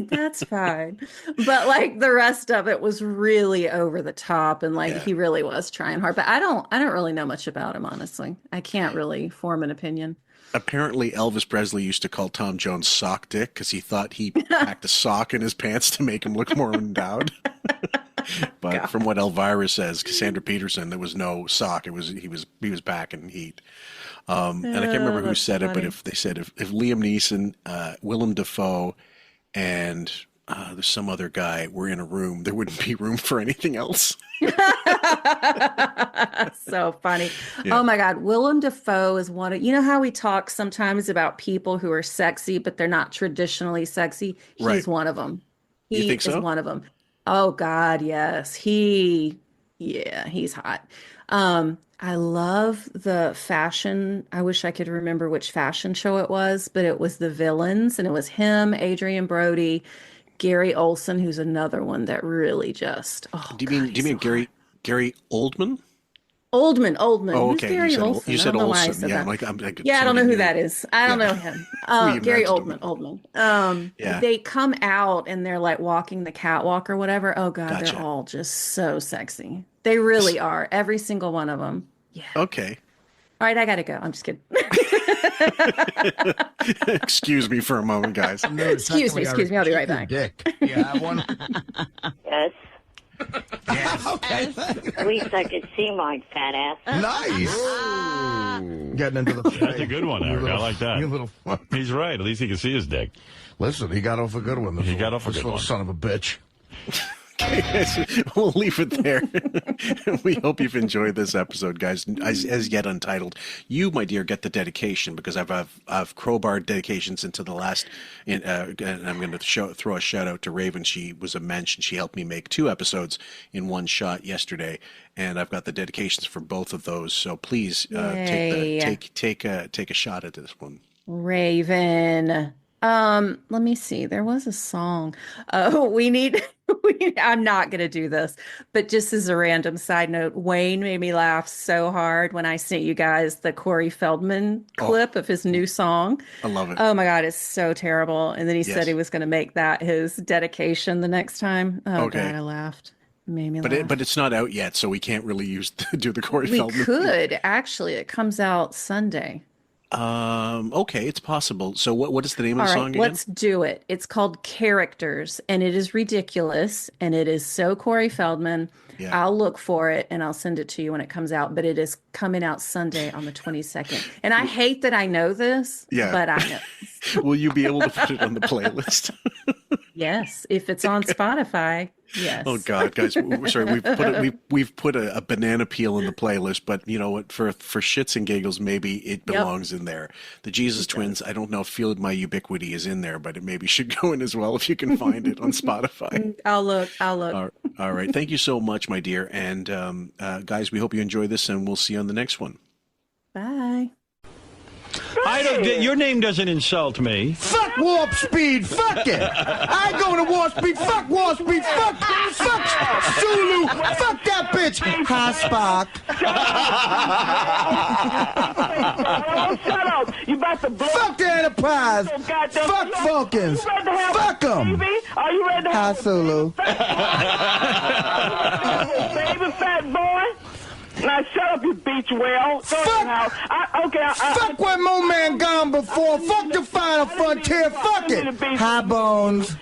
That's fine. But like the rest of it was really over the top and like he really was trying hard. But I don't really know much about him, honestly. I can't really form an opinion. Apparently, Elvis Presley used to call Tom Jones Sock Dick because he thought he packed a sock in his pants to make him look more endowed. But from what Elvira says, Cassandra Peterson, there was no sock. He was packing heat. And I can't remember who said it, but if Liam Neeson, Willem Dafoe, and there's some other guy were in a room, there wouldn't be room for anything else. So funny. Yeah. Oh my God. Willem Dafoe is one of, how we talk sometimes about people who are sexy, but they're not traditionally sexy. He's one of them. You think so? He is one of them. Oh God, yes. He's hot. I love the fashion. I wish I could remember which fashion show it was, but it was The Villains, and it was him, Adrian Brody, Gary Olson, who's another one that really just. Oh, do you mean Gary Oldman? Oldman. Oh, okay. Who's Gary Olson? You said Olson. Yeah, I don't know who that is. I don't know him. Gary Oldman. They come out and they're like walking the catwalk or whatever. Oh God, Gotcha. They're all just so sexy. They really are. Every single one of them. Yeah. Okay. All right, I gotta go. I'm just kidding. Excuse me for a moment, guys. Excuse me. I'll be right back. Dick. Yeah, one. Yes. Yes. Okay. At least I could see my fat ass. Nice. Getting into the. That's a good one, Eric. I like that. You little. He's right. At least he can see his dick. Listen, he got off a good one. This little son of a bitch. We'll leave it there. We hope you've enjoyed this episode, guys. As yet untitled, you, my dear, get the dedication because I've crowbarred dedications into the last. And I'm going to throw a shout out to Raven. She was a mensch, and she helped me make 2 episodes in one shot yesterday, and I've got the dedications for both of those. So please take a shot at this one. Raven. Let me see. There was a song. I'm not going to do this, but just as a random side note, Wayne made me laugh so hard when I sent you guys the Corey Feldman clip of his new song. I love it. Oh my God, it's so terrible. And then he said he was going to make that his dedication the next time. Oh God, I laughed. Made me laugh. But it's not out yet, so we can't really do the Corey Feldman. We could actually. It comes out Sunday. Okay, it's possible. So what is the name of the song again? Let's do it. It's called Characters, and it is ridiculous, and it is so Corey Feldman. Yeah. I'll look for it, and I'll send it to you when it comes out, but it is coming out Sunday on the 22nd. And I hate that I know this, but I know. Will you be able to put it on the playlist? Yes, if it's on Spotify. Yes. Oh God, guys, sorry. We've put a banana peel in the playlist, but you know what? For shits and giggles, maybe it belongs in there. The Jesus Twins. I don't know if "Feel My Ubiquity" is in there, but it maybe should go in as well if you can find it on Spotify. I'll look. All right. Thank you so much, my dear. And guys, we hope you enjoy this, and we'll see you on the next one. Bye. I don't get your name doesn't insult me. Fuck Warp Speed. Fuck it. I ain't going to Warp Speed. Fuck Warp Speed. Fuck Zulu. Fuck that bitch. Hi, Spock. Shut up. You about to blow. Fuck the Enterprise. Fuck Vulcans. Fuck them. Are you ready to Hi, Zulu. baby fat boy? Now shut up, you beach whale. Fuck where Mo Man gone before. Fuck the final frontier. Fuck it. High bones.